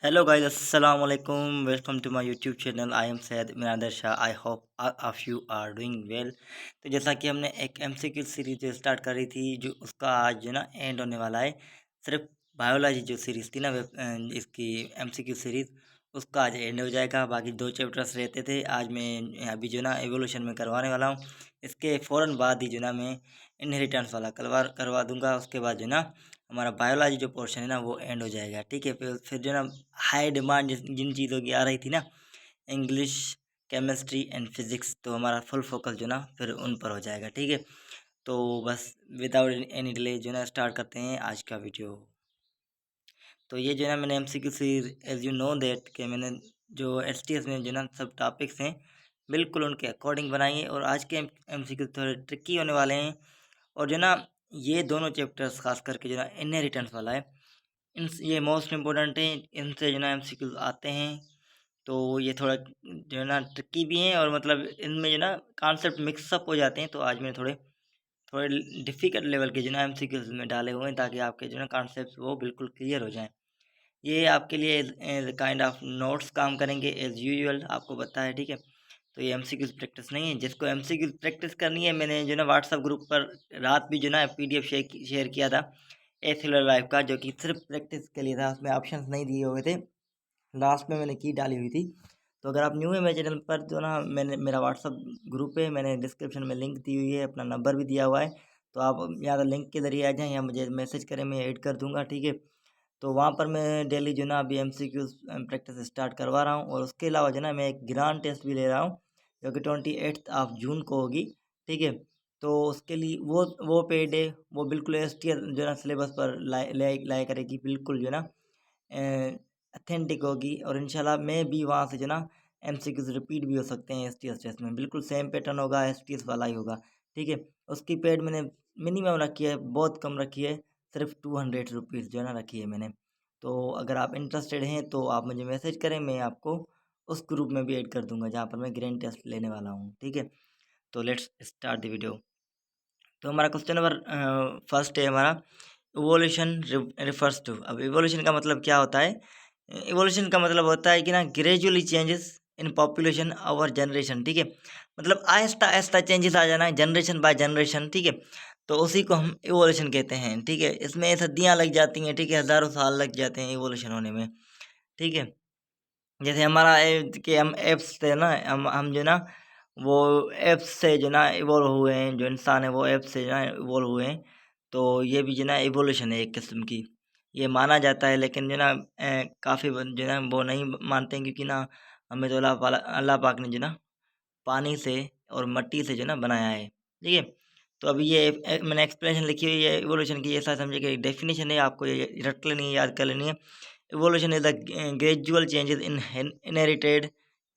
Hello guys, अस्सलाम वालेकुम। Welcome to my YouTube channel. I am Syed Minadar Shah. I hope of you are doing well. तो जैसा कि हमने एक एमसीक्यू सीरीज स्टार्ट करी थी, जो उसका आज जो ना एंड होने वाला है। सिर्फ बायोलॉजी जो सीरीज़ थी ना, इसकी एमसीक्यू सीरीज़, उसका आज एंड हो जाएगा। बाकी दो चैप्टर्स रहते थे, आज मैं अभी जो ना एवोल्यूशन में करवाने वाला हूँ। इसके फ़ौरन बाद ही जो ना मैं इनहेरिटेंस वाला करवा दूंगा। उसके बाद जो ना हमारा बायोलॉजी जो पोर्शन है ना वो एंड हो जाएगा। ठीक है, फिर जो ना हाई डिमांड जिन चीज़ों की आ रही थी ना, इंग्लिश, केमिस्ट्री एंड फिज़िक्स, तो हमारा फुल फोकस जो ना फिर उन पर हो जाएगा। ठीक है, तो बस विदाउट एनी डिले जो ना स्टार्ट करते हैं आज का वीडियो। तो ये जो है ना मैंने एमसीक्यू से, एज यू नो दैट, कि मैंने जो एसटीएस में जो ना सब टॉपिक्स हैं बिल्कुल उनके अकॉर्डिंग बनाई है। और आज के एमसीक्यू थोड़े ट्रिकी होने वाले हैं। और जो ना ये दोनों चैप्टर्स खास करके जो ना इनहेरिटेंस वाला है, इन ये मोस्ट इम्पोर्टेंट है। इनसे जो ना एमसीक्यू आते हैं। तो ये थोड़ा जो है ना ट्रिकी भी हैं, और मतलब इनमें जो ना कॉन्सेप्ट मिक्सअप हो जाते हैं। तो आज मैंने थोड़े थोड़े डिफ़िकल्ट लेवल के जो ना एमसीक्यूज़ में डाले हुए हैं, ताकि आपके जो ना कॉन्सेप्ट वो बिल्कुल क्लियर हो जाएँ। ये आपके लिए एज काइंड ऑफ नोट्स काम करेंगे एज़ यूजुअल, आपको पता है। ठीक है, तो ये एमसीक्यूज़ प्रैक्टिस नहीं है। जिसको एमसीक्यूज़ प्रैक्टिस करनी है, मैंने जो ना व्हाट्सएप ग्रुप पर रात भी जो ना पीडीएफ शेयर किया था एथेलर लाइव का, जो कि सिर्फ प्रैक्टिस के लिए था। उसमें ऑप्शंस नहीं दिए हुए थे, लास्ट में मैंने की डाली हुई थी। तो अगर आप न्यू है मेरे चैनल पर, तो ना मैंने मेरा व्हाट्सअप ग्रुप है, मैंने डिस्क्रिप्शन में लिंक दी हुई है, अपना नंबर भी दिया हुआ है। तो आप या तो लिंक के ज़रिए आ जाएँ या मुझे मैसेज करें, मैं ऐड कर दूँगा। ठीक है, तो वहाँ पर मैं डेली जो ना अभी एमसीक्यूज़ प्रैक्टिस स्टार्ट करवा रहा हूँ। और उसके अलावा जो ना मैं एक ग्रांड टेस्ट भी ले रहा हूँ, जो कि 28 ऑफ जून को होगी। ठीक है, तो उसके लिए वो पेड है, वो बिल्कुल एसटीएस जो ना सिलेबस पर लाया करेगी, बिल्कुल जो ना अथेंटिक होगी। और इंशाल्लाह मैं भी वहाँ से जो ना एमसीक्यूज़ रिपीट भी हो सकते हैं एसटीएस टेस्ट में। बिल्कुल सेम पैटर्न होगा, एसटीएस वाला ही होगा। ठीक है, उसकी पेड मैंने मिनिमम रखी है, बहुत कम रखी है, सिर्फ 200 रुपीज़ जो है ना रखी है मैंने। तो अगर आप इंटरेस्टेड हैं तो आप मुझे मैसेज करें, मैं आपको उस ग्रुप में भी ऐड कर दूंगा जहाँ पर मैं ग्रैंड टेस्ट लेने वाला हूँ। ठीक है, तो लेट्स स्टार्ट द वीडियो। तो हमारा क्वेश्चन नंबर फर्स्ट है हमारा, इवोल्यूशन रिफर्स टू। अब इवोल्यूशन का मतलब क्या होता है? इवोल्यूशन का मतलब होता है कि ना gradually changes in population over generation. ठीक है, मतलब आहिस्ता आहिस्ता चेंजेस आ जाना, जनरेशन बाय जनरेशन। ठीक है, तो उसी को हम इवोल्यूशन कहते हैं। ठीक है, इसमें सदियाँ लग जाती हैं। ठीक है, हज़ारों साल लग जाते हैं इवोल्यूशन होने में। ठीक है, जैसे हमारा कि हम एप्स से ना, हम जो ना वो एप्स से जो ना इवॉल्व हुए हैं, जो इंसान है वो एप्स से जो ना इवॉल्व हुए हैं। तो ये भी जो ना इवोल्यूशन है एक किस्म की, ये माना जाता है। लेकिन जो ना काफ़ी जो ना वो नहीं मानते हैं, क्योंकि ना हमें तो अल्लाह पाक ने जो ना पानी से और मिट्टी से जो ना बनाया है। ठीक है, तो अभी ये मैंने एक्सप्लेनेशन लिखी हुई है इवोल्यूशन की। ऐसा समझे कि डेफिनेशन है, आपको ये रट लेनी है, याद कर लेनी है। Evolution is the gradual changes in inherited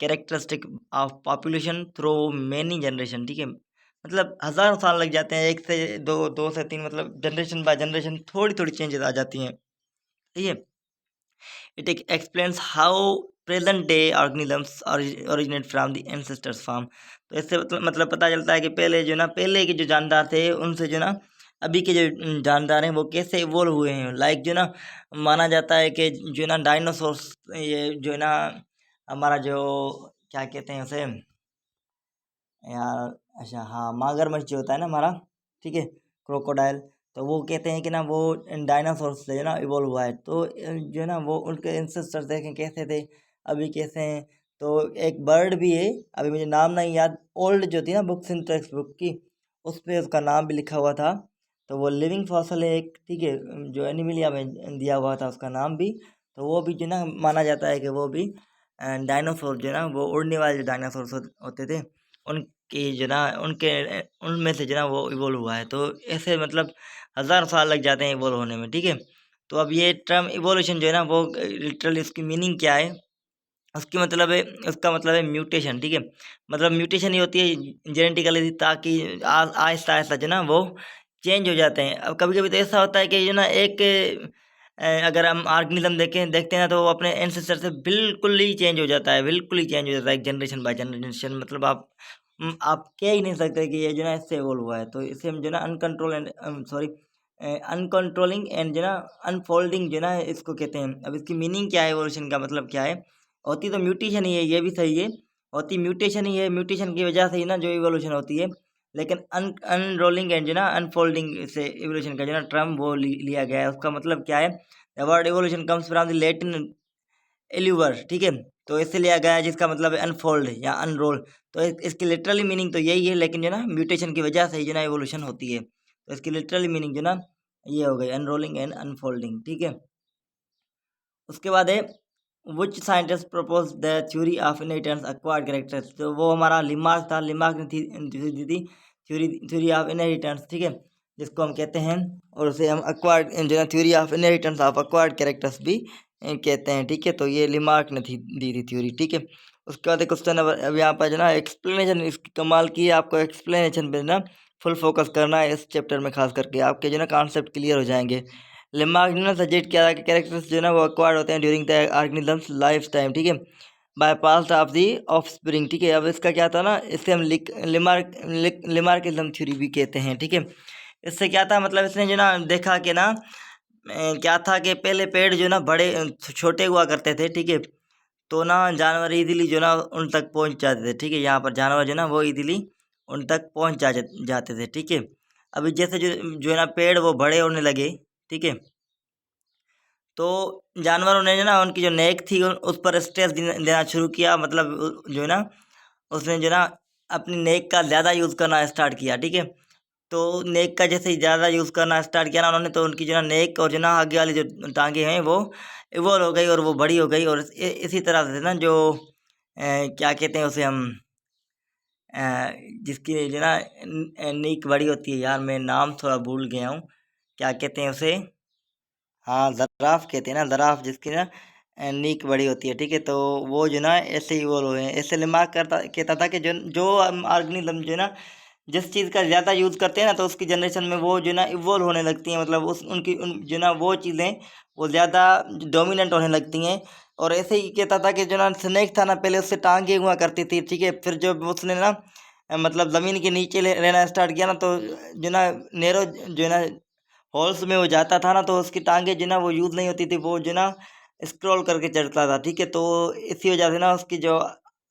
characteristic of population through many generation। ठीक है, मतलब हज़ारों साल लग जाते हैं, एक से दो, दो से तीन, मतलब जनरेशन बाय जनरेशन थोड़ी थोड़ी चेंजेस आ जाती हैं। ठीक है, it explains how present day organisms originate from the ancestors form. तो इससे मतलब पता चलता है कि पहले जो ना, पहले के जो जानदार थे, उनसे जो ना अभी के जो जानदार हैं वो कैसे इवोल्व हुए हैं। लाइक जो ना माना जाता है कि जो ना डायनासोर्स, ये जो ना हमारा जो क्या कहते हैं उसे यार, अच्छा हाँ, मगरमच्छ जो होता है ना हमारा, ठीक है, क्रोकोडाइल, तो वो कहते हैं कि ना वो डायनासोर से ना इवॉल्व हुआ है। तो जो है ना वो उनके एंसेस्टर्स देखें कैसे थे, अभी कैसे हैं। तो एक बर्ड भी है, अभी मुझे नाम नहीं याद, ओल्ड जो थी ना बुक्स इन टेक्स्ट बुक की, उस पर उसका नाम भी लिखा हुआ था। तो वो लिविंग फॉसल है एक। ठीक है, जो एनिमिलिया में दिया हुआ था उसका नाम भी। तो वो भी जो ना माना जाता है कि वो भी डायनासोर जो है ना, वो उड़ने वाले जो डायनासोर होते थे, उनकी जो ना उनके उनमें से जो ना वो इवॉल्व हुआ है। तो ऐसे मतलब हज़ार साल लग जाते हैं इवॉल्व होने में। ठीक है, तो अब ये टर्म इवोल्यूशन जो है ना, वो लिटरली उसकी मीनिंग क्या है, उसकी मतलब है, उसका मतलब है म्यूटेशन। ठीक है, मतलब म्यूटेशन ही होती है जेनेटिकली, ताकि आहिस्ता आहिस्ता जो ना वो चेंज हो जाते हैं। अब कभी कभी तो ऐसा होता है कि जो ना एक अगर हम ऑर्गेनिज्म देखते हैं ना, तो वो अपने एंसेस्टर से बिल्कुल ही चेंज हो जाता है, बिल्कुल ही चेंज हो जाता है, जनरेशन बाय जनरेशन। मतलब आप कह ही नहीं सकते कि ये जो ना इससे इवॉल्व हुआ है। तो इसे हम जो ना अनकंट्रोल एंड सॉरी अनकंट्रोलिंग एंड जो ना अनफोल्डिंग जो ना इसको कहते हैं। अब इसकी मीनिंग क्या है, एवोल्यूशन का मतलब क्या है? होती तो म्यूटेशन ही है, ये भी सही है, होती म्यूटेशन ही है, म्यूटेशन की वजह से ही ना जो इवोल्यूशन होती है। लेकिन अनरोलिंग एंड जो ना अनफोल्डिंग से इवोल्यूशन का जो ना टर्म वो लिया गया है। उसका मतलब क्या है? The word evolution comes from the Latin एल्यूवर, ठीक है, तो इससे लिया गया है जिसका मतलब है अनफोल्ड या अनरोल। तो इसकी लिटरली मीनिंग तो यही है, लेकिन जो ना म्यूटेशन की वजह से ही जो ना एवोल्यूशन होती है। तो इसकी लिटरली मीनिंग जो ना ये हो गई अनरोलिंग एंड अनफोल्डिंग, ठीक है। उसके बाद है which scientist propose the theory of inheritance acquired characters. तो वो हमारा लिमार्क था, लिमार्क ने दी थी थ्योरी थ्योरी ऑफ इनहेरिटेंस, ठीक है, जिसको हम कहते हैं, और उसे हम एक्वायर्ड जो है theory of inheritance of acquired characters भी कहते हैं, ठीक है। तो ये लिमार्क ने दी थी थ्योरी, ठीक है। उसके बाद क्वेश्चन अब यहाँ पर जो ना एक्सप्लेनेशन इसकी कमाल की है, आपको एक्सप्लेनेशन पे ना फुल फोकस करना है इस चैप्टर में, खास करके आपके जो ना कॉन्सेप्ट क्लियर हो जाएंगे। लिमार्क ने सजेस्ट किया था कि कैरेक्टर्स जो है ना वो एक्वायर्ड होते हैं during the organisms lifetime, ठीक है, by pass of the offspring, ठीक है। अब इसका क्या था ना, इससे हम लिमार्किज्म थ्योरी भी कहते हैं, ठीक है। इससे क्या था, मतलब इसने जो ना देखा कि ना क्या था कि पहले पेड़ जो ना बड़े छोटे हुआ करते थे, ठीक है, तो ना जानवर इजीली जो ना उन तक पहुंच जाते थे, ठीक है। यहाँ पर जानवर जो ना वो इजीली उन तक पहुंच जाते थे, ठीक है। अभी जैसे जो है ना पेड़ वो बड़े होने लगे, ठीक है, तो जानवरों ने जो ना उनकी जो नेक थी उस पर स्ट्रेस देना शुरू किया, मतलब जो है ना उसने जो ना अपनी नेक का ज़्यादा यूज़ करना स्टार्ट किया, ठीक है। तो नेक का जैसे ही ज़्यादा यूज़ करना स्टार्ट किया ना उन्होंने, तो उनकी जो ना नेक और जो ना आगे वाली जो टांगे हैं वो इवॉल्व हो गई और वो बड़ी हो गई। और इसी तरह से ना जो क्या कहते हैं उसे हम, अ, जिसकी जो ना नेक बड़ी होती है, यार मैं नाम थोड़ा भूल गया हूँ, क्या कहते हैं उसे? हाँ, ज़राफ़ कहते हैं ना, ज़राफ़ जिसकी ना नीक बड़ी होती है, ठीक है। तो वो जो ना ऐसे ही इवॉल्व हुए हैं। ऐसे लिमार्क कहता था कि जो जो ऑर्गेनिज्म जो है ना जिस चीज़ का ज़्यादा यूज़ करते हैं ना, तो उसकी जनरेशन में वो जो ना इवॉल्व होने लगती हैं, मतलब जो ना वो चीज़ें वो ज़्यादा डोमिनेंट होने लगती हैं। और ऐसे ही कहता था कि जो ना स्नेक था ना, पहले उससे टांगे हुआ करती थी, ठीक है, फिर जब उसने ना मतलब ज़मीन के नीचे रहना स्टार्ट किया ना, तो जो ना नैरो जो है ना हॉल्स में वो जाता था ना, तो उसकी टांगे जो ना वो यूज़ नहीं होती थी, वो जो ना स्क्रॉल करके चढ़ता था, ठीक है। तो इसी वजह से ना उसकी जो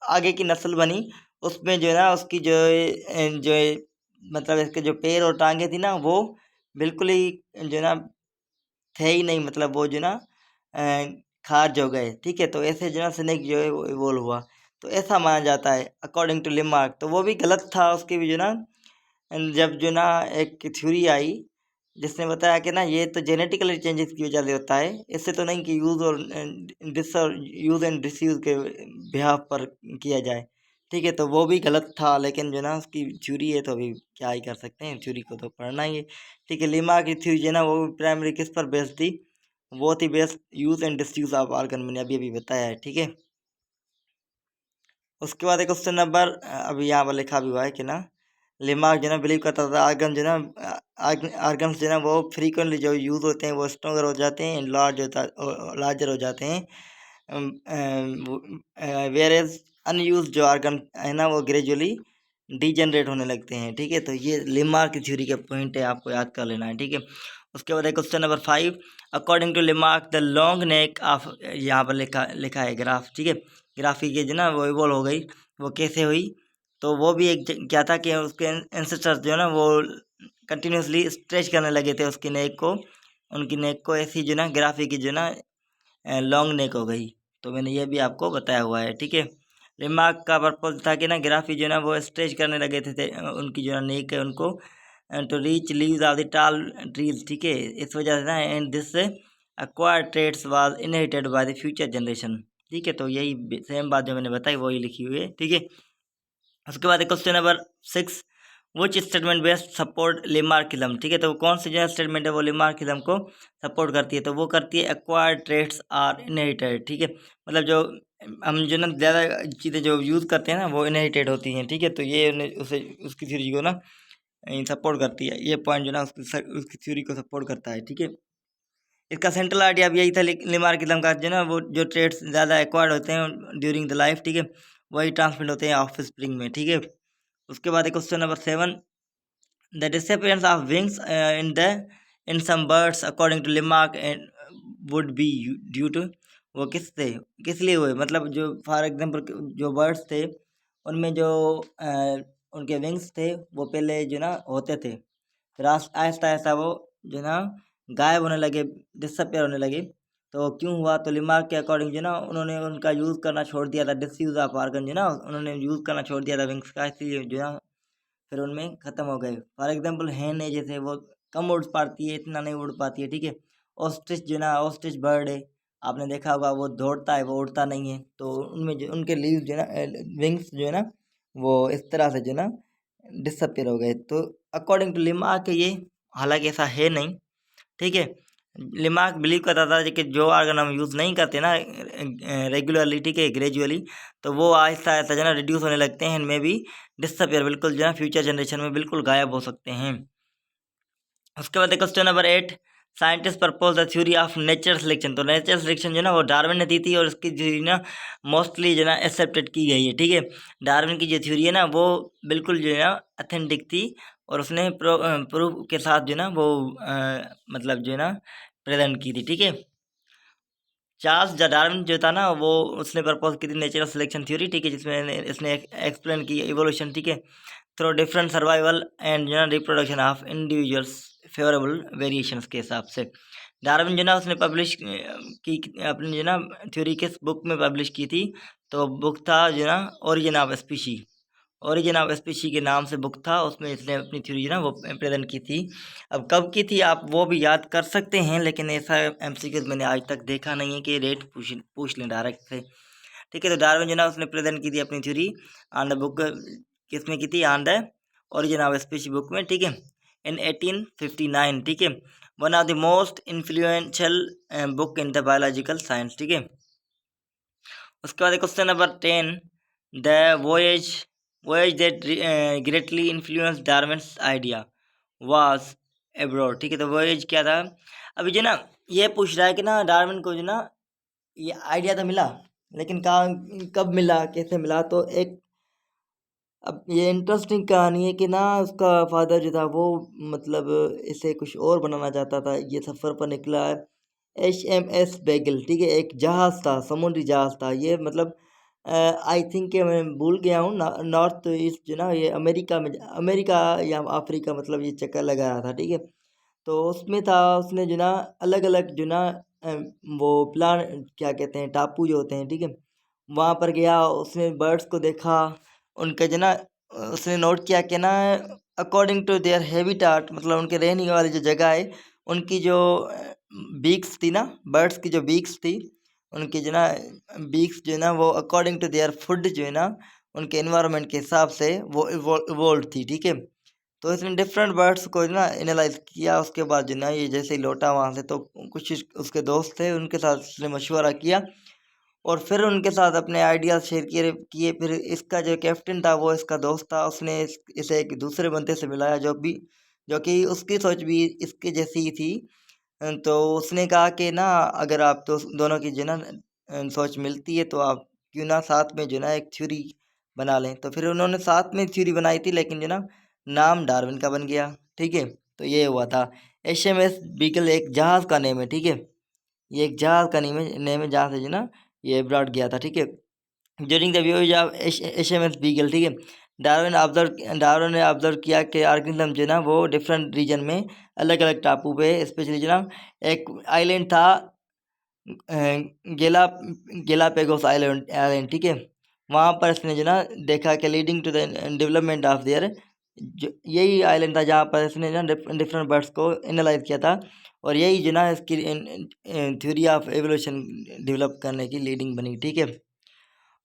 आगे की नस्ल बनी, उसमें जो है ना उसकी मतलब इसके जो पैर और टांगे थी ना वो बिल्कुल ही जो है ना थे ही नहीं, मतलब वो जो ना खारिज हो गए, ठीक है। तो ऐसे जो ना स्नेक जो है वो इवॉल्व हुआ, तो ऐसा माना जाता है अकॉर्डिंग टू लिमार्क। तो वो भी गलत था, उसकी भी जो ना जब जो ना एक थ्योरी आई जिसने बताया कि ना ये तो जेनेटिकली चेंजेस की वजह से होता है, इससे तो नहीं कि यूज़ और डिस और यूज़ एंड डिसयूज़ के बिहाफ पर किया जाए, ठीक है। तो वो भी गलत था, लेकिन जो ना उसकी थ्योरी है तो अभी क्या ही कर सकते हैं, थ्योरी को तो पढ़ना ही है, ठीक है। लिमा की थ्योरी जो है ना वो प्राइमरी किस पर बेस्ड थी? वो थी based use and disuse of organ, मैंने अभी अभी बताया है, ठीक है। उसके बाद एक क्वेश्चन नंबर अभी यहाँ पर लिखा भी हुआ है कि ना लिमार्क जो है ना बिलीव करता था आर्गन जो है ना आर्गन्स जो है ना वो फ्रीक्वेंटली जो यूज़ होते हैं वो स्ट्रॉन्गर हो जाते हैं, लार्जर हो जाते हैं, वेयर एज अनयूज जो आर्गन है ना वो ग्रेजुअली डीजनरेट होने लगते हैं, ठीक है। तो ये लिमार्क की थ्योरी का पॉइंट है, आपको याद कर लेना है, ठीक है। उसके बाद question number 5, according to Lamarck the long neck of, यहाँ पर लिखा है ग्राफ, ठीक है, ग्राफी के जो ना वो इवॉल्व हो गई, वो कैसे हुई? तो वो भी एक क्या था कि उसके एंसेस्टर्स जो है ना वो कंटिन्यूसली स्ट्रेच करने लगे थे उसकी नेक को, उनकी नेक को, ऐसी जो ना ग्राफी की जो ना लॉन्ग नेक हो गई। तो मैंने ये भी आपको बताया हुआ है, ठीक है। रिमार्क का पर्पज था कि ना ग्राफी जो है ना वो स्ट्रेच करने लगे थे उनकी जो है नेक है उनको to reach leaves of the tall trees, ठीक है। इस वजह से ना and this acquired traits was inherited by the future generation, ठीक है। तो यही सेम बात जो मैंने बताई वही लिखी हुई है, ठीक है। उसके बाद question number 6, which statement best support Lamarckism, ठीक है। तो कौन सी जो स्टेटमेंट है वो लिमार्किज्म को सपोर्ट करती है? तो वो करती है एक्वायर्ड ट्रेड्स आर इनहेरिटेड, ठीक है। मतलब जो हम जो ना ज़्यादा चीज़ें जो यूज़ करते हैं ना वो इनहेरिटेड होती हैं, ठीक है। तो ये उसे उसकी थ्योरी को ना सपोर्ट करती है, ये पॉइंट जो ना उसकी थ्योरी को सपोर्ट करता है, ठीक है। इसका सेंट्रल आइडिया भी यही था लिमार्किज्म का, जो ना वो जो ट्रेड्स ज़्यादा एक्वायर्ड होते हैं ड्यूरिंग द लाइफ, ठीक है, वही ट्रांसमिट होते हैं ऑफ स्प्रिंग में, ठीक है। उसके बाद question number 7, the disappearance of wings in the in some birds according to Lamarck and would be due to, वो किस लिए हुए, मतलब जो फॉर एग्जांपल जो बर्ड्स थे उनमें जो उनके विंग्स थे वो पहले जो ना होते थे, फिर आहिस्ता आहिस्ता वो जो ना गायब होने लगे, डिसअपेयर होने लगे। तो क्यों हुआ, तो लिमार्क के अकॉर्डिंग जो ना उन्होंने उनका यूज़ करना छोड़ दिया था, डिसयूज ऑफ ऑर्गन जो ना उन्होंने यूज़ करना छोड़ दिया था विंग्स का, इसलिए जो ना फिर उनमें ख़त्म हो गए। फॉर एग्जांपल हैन है, जैसे वो कम उड़ पाती है, इतना नहीं उड़ पाती है, ठीक है। ऑस्ट्रिच जो ना ऑस्ट्रिच बर्ड है, आपने देखा होगा, वो दौड़ता है, वो उड़ता नहीं है। तो उनमें जो उनके लीव जो है ना, विंग्स जो है ना, वो इस तरह से जो ना डिसअपेयर हो गए। तो अकॉर्डिंग टू लिमार्क ये, हालांकि ऐसा है नहीं, ठीक है। लिमार्क बिलीव करता था कि जो ऑर्गन हम यूज़ नहीं करते ना रेगुलरली, ठीक है, ग्रेजुअली, तो वो आहिस्ता आहिस्ता जो ना रिड्यूस होने लगते हैं, इनमें भी डिसअपेयर, बिल्कुल जो है फ्यूचर जनरेशन में बिल्कुल गायब हो सकते हैं। उसके बाद question number 8, scientist propose the theory of nature selection. तो नेचर सिलेक्शन जो ना वो डार्विन ने दी थी, और इसकी जो ना मोस्टली जो ना एक्सेप्टेड की गई है, ठीक है। डार्विन की जो थ्योरी है ना वो बिल्कुल जो है ना अथेंटिक थी, और उसने प्रूफ के साथ जो ना वो मतलब जो है ना प्रेजेंट की थी, ठीक है। चार्ल्स डार्विन जो था ना वो उसने प्रपोज की थी नेचुरल सिलेक्शन थ्योरी, ठीक है, जिसमें इसने एक्सप्लेन की इवोल्यूशन, ठीक है, थ्रू डिफरेंट सर्वाइवल एंड जो ना reproduction of individuals favourable variations के हिसाब से। डार्विन जो ना उसने पब्लिश की अपनी जो ना थ्योरी किस बुक में पब्लिश की थी, तो बुक था जो ना origin of species, origin of species के नाम से बुक था, उसमें इसने अपनी थ्योरी ना वो प्रेजेंट की थी। अब कब की थी आप वो भी याद कर सकते हैं, लेकिन ऐसा एमसीक्यूज मैंने आज तक देखा नहीं है कि रेट पूछ लें डायरेक्ट से, ठीक है। तो डार्विन जो ना उसने प्रेजेंट की थी अपनी थ्योरी ऑन द बुक, किसमें की थी, on the origin of species book में, ठीक है, इन 1859, ठीक है। One of the most influential book in the biological science, ठीक है। उसके बाद question number 10, the voyage voyage that greatly influence Darwin's idea was abroad, ठीक है। तो वोएज क्या था, अभी जो ना ये पूछ रहा है कि ना डार्विन को जो ना ये आइडिया तो मिला, लेकिन कहाँ, कब मिला, कैसे मिला। तो एक, अब ये इंटरेस्टिंग कहानी है कि ना उसका फादर जो था वो मतलब इसे कुछ और बनाना चाहता था, ये सफ़र पर निकला है HMS बेगल, ठीक है, एक जहाज़ था, समुद्री जहाज़ था ये, मतलब आई थिंक मैं भूल गया हूँ, नॉर्थ ईस्ट जो ना ये अमेरिका में, अमेरिका या अफ्रीका, मतलब ये चक्कर लगा रहा था, ठीक है। तो उसमें था, उसने जो ना अलग अलग जो ना अ, वो प्लान, क्या कहते हैं, टापू जो होते हैं, ठीक है, वहाँ पर गया, उसने बर्ड्स को देखा, उनका जो ना उसने नोट किया कि ना अकॉर्डिंग टू देयर हैबिटाट, मतलब उनके रहने वाली जो जगह है, उनकी जो बीक्स थी ना, बर्ड्स की जो बीक्स थी, उनकी जो ना बीक्स जो है ना वो अकॉर्डिंग टू देयर फूड जो है ना उनके इन्वायरमेंट के हिसाब से वो इवोल्व थी, ठीक है। तो इसने डिफरेंट बर्ड्स को ना एनालाइज किया, उसके बाद जो ना ये जैसे ही लौटा वहाँ से, तो कुछ उसके दोस्त थे, उनके साथ उसने मशवरा किया, और फिर उनके साथ अपने आइडियाज़ शेयर किए। फिर इसका जो कैप्टन था वो इसका दोस्त था, उसने इसे एक दूसरे बंदे से मिलाया जो कि उसकी सोच भी इसके जैसी ही थी। तो उसने कहा कि ना अगर आप तो दोनों की जो ना सोच मिलती है, तो आप क्यों ना साथ में जो ना एक थ्योरी बना लें। तो फिर उन्होंने साथ में थ्योरी बनाई थी, लेकिन जो ना नाम डार्विन का बन गया, ठीक है। तो ये हुआ था। HMS बीगल एक जहाज़ का नेम है, ठीक है, ये एक जहाज़ का नेम है जहाँ से जो ना ये ब्रॉड गया था, ठीक है। During the views of HMS beagle, ठीक है, डार्विन ने ऑब्जर्व किया कि ऑर्गेनिज्म जो है ना वो डिफरेंट रीजन में अलग अलग टापू पे, स्पेशली जो ना एक आइलैंड था अ, गेला गेलापेगोस आइलैंड, ठीक है, वहाँ पर इसने जो ना देखा कि leading to the development of their, जो यही आइलैंड था जहाँ पर इसने ना डिफरेंट बर्ड्स को एनालाइज किया था, और यही जो ना इसकी थ्योरी ऑफ एवोल्यूशन डेवलप करने की लीडिंग बनी, ठीक है।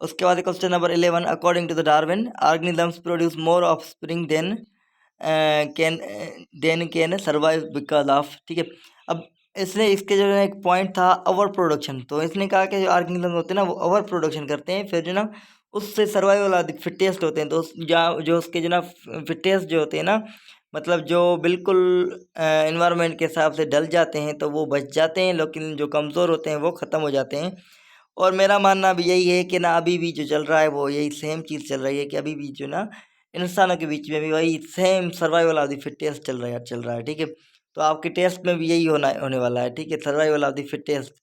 उसके बाद question number 11, according to the Darwin organisms produce more offspring can survive because of, ठीक है। अब इसने इसके जो है एक पॉइंट था ओवर प्रोडक्शन, तो इसने कहा कि जो ऑर्गेनिज्म होते हैं ना वो ओवर प्रोडक्शन करते हैं, फिर जो ना उससे सर्वाइवल अधिक फिटेस्ट होते हैं। तो जो उसके जो ना फिटेस्ट जो होते हैं ना, मतलब जो बिल्कुल इन्वायरमेंट के हिसाब से ढल जाते हैं तो वो बच जाते हैं, लेकिन जो कमज़ोर होते हैं वो ख़त्म हो जाते हैं। और मेरा मानना भी यही है कि ना अभी भी जो चल रहा है वो यही सेम चीज़ चल रही है, कि अभी भी जो ना इंसानों के बीच में भी वही same survival of the fittest चल रहा है, ठीक है। तो आपके टेस्ट में भी यही होने वाला है, ठीक है। सर्वाइवल ऑफ द फिटेस्ट,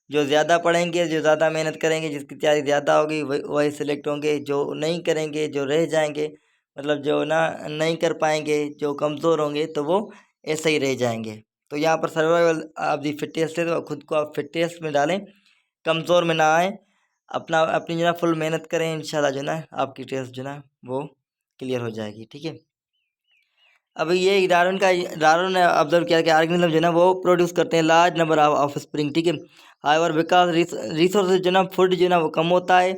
जो ज़्यादा पढ़ेंगे, जो ज़्यादा मेहनत करेंगे, जिसकी तैयारी ज़्यादा होगी वही सिलेक्ट होंगे। जो नहीं करेंगे, जो रह जाएंगे, मतलब जो ना नहीं कर पाएंगे, जो कमज़ोर होंगे, तो वो ऐसे ही रह जाएंगे। तो यहाँ पर सर्वाइवल ऑफ द फिटेस्ट है, तो खुद को आप फिटेस्ट में डालें, कमज़ोर में ना आए, अपनी जो ना फुल मेहनत करें। इंशाल्लाह जो ना आपकी टेस्ट जो ना वो क्लियर हो जाएगी, ठीक है। अभी ये डार्विन ने ऑब्जर्व किया कि ऑर्गेनिज्म जो है ना वो प्रोड्यूस करते हैं लार्ज नंबर ऑफ स्प्रिंग, ठीक है। हाइवर बिकॉज रिसोर्सेज जो ना फूड जो ना वो कम होता है,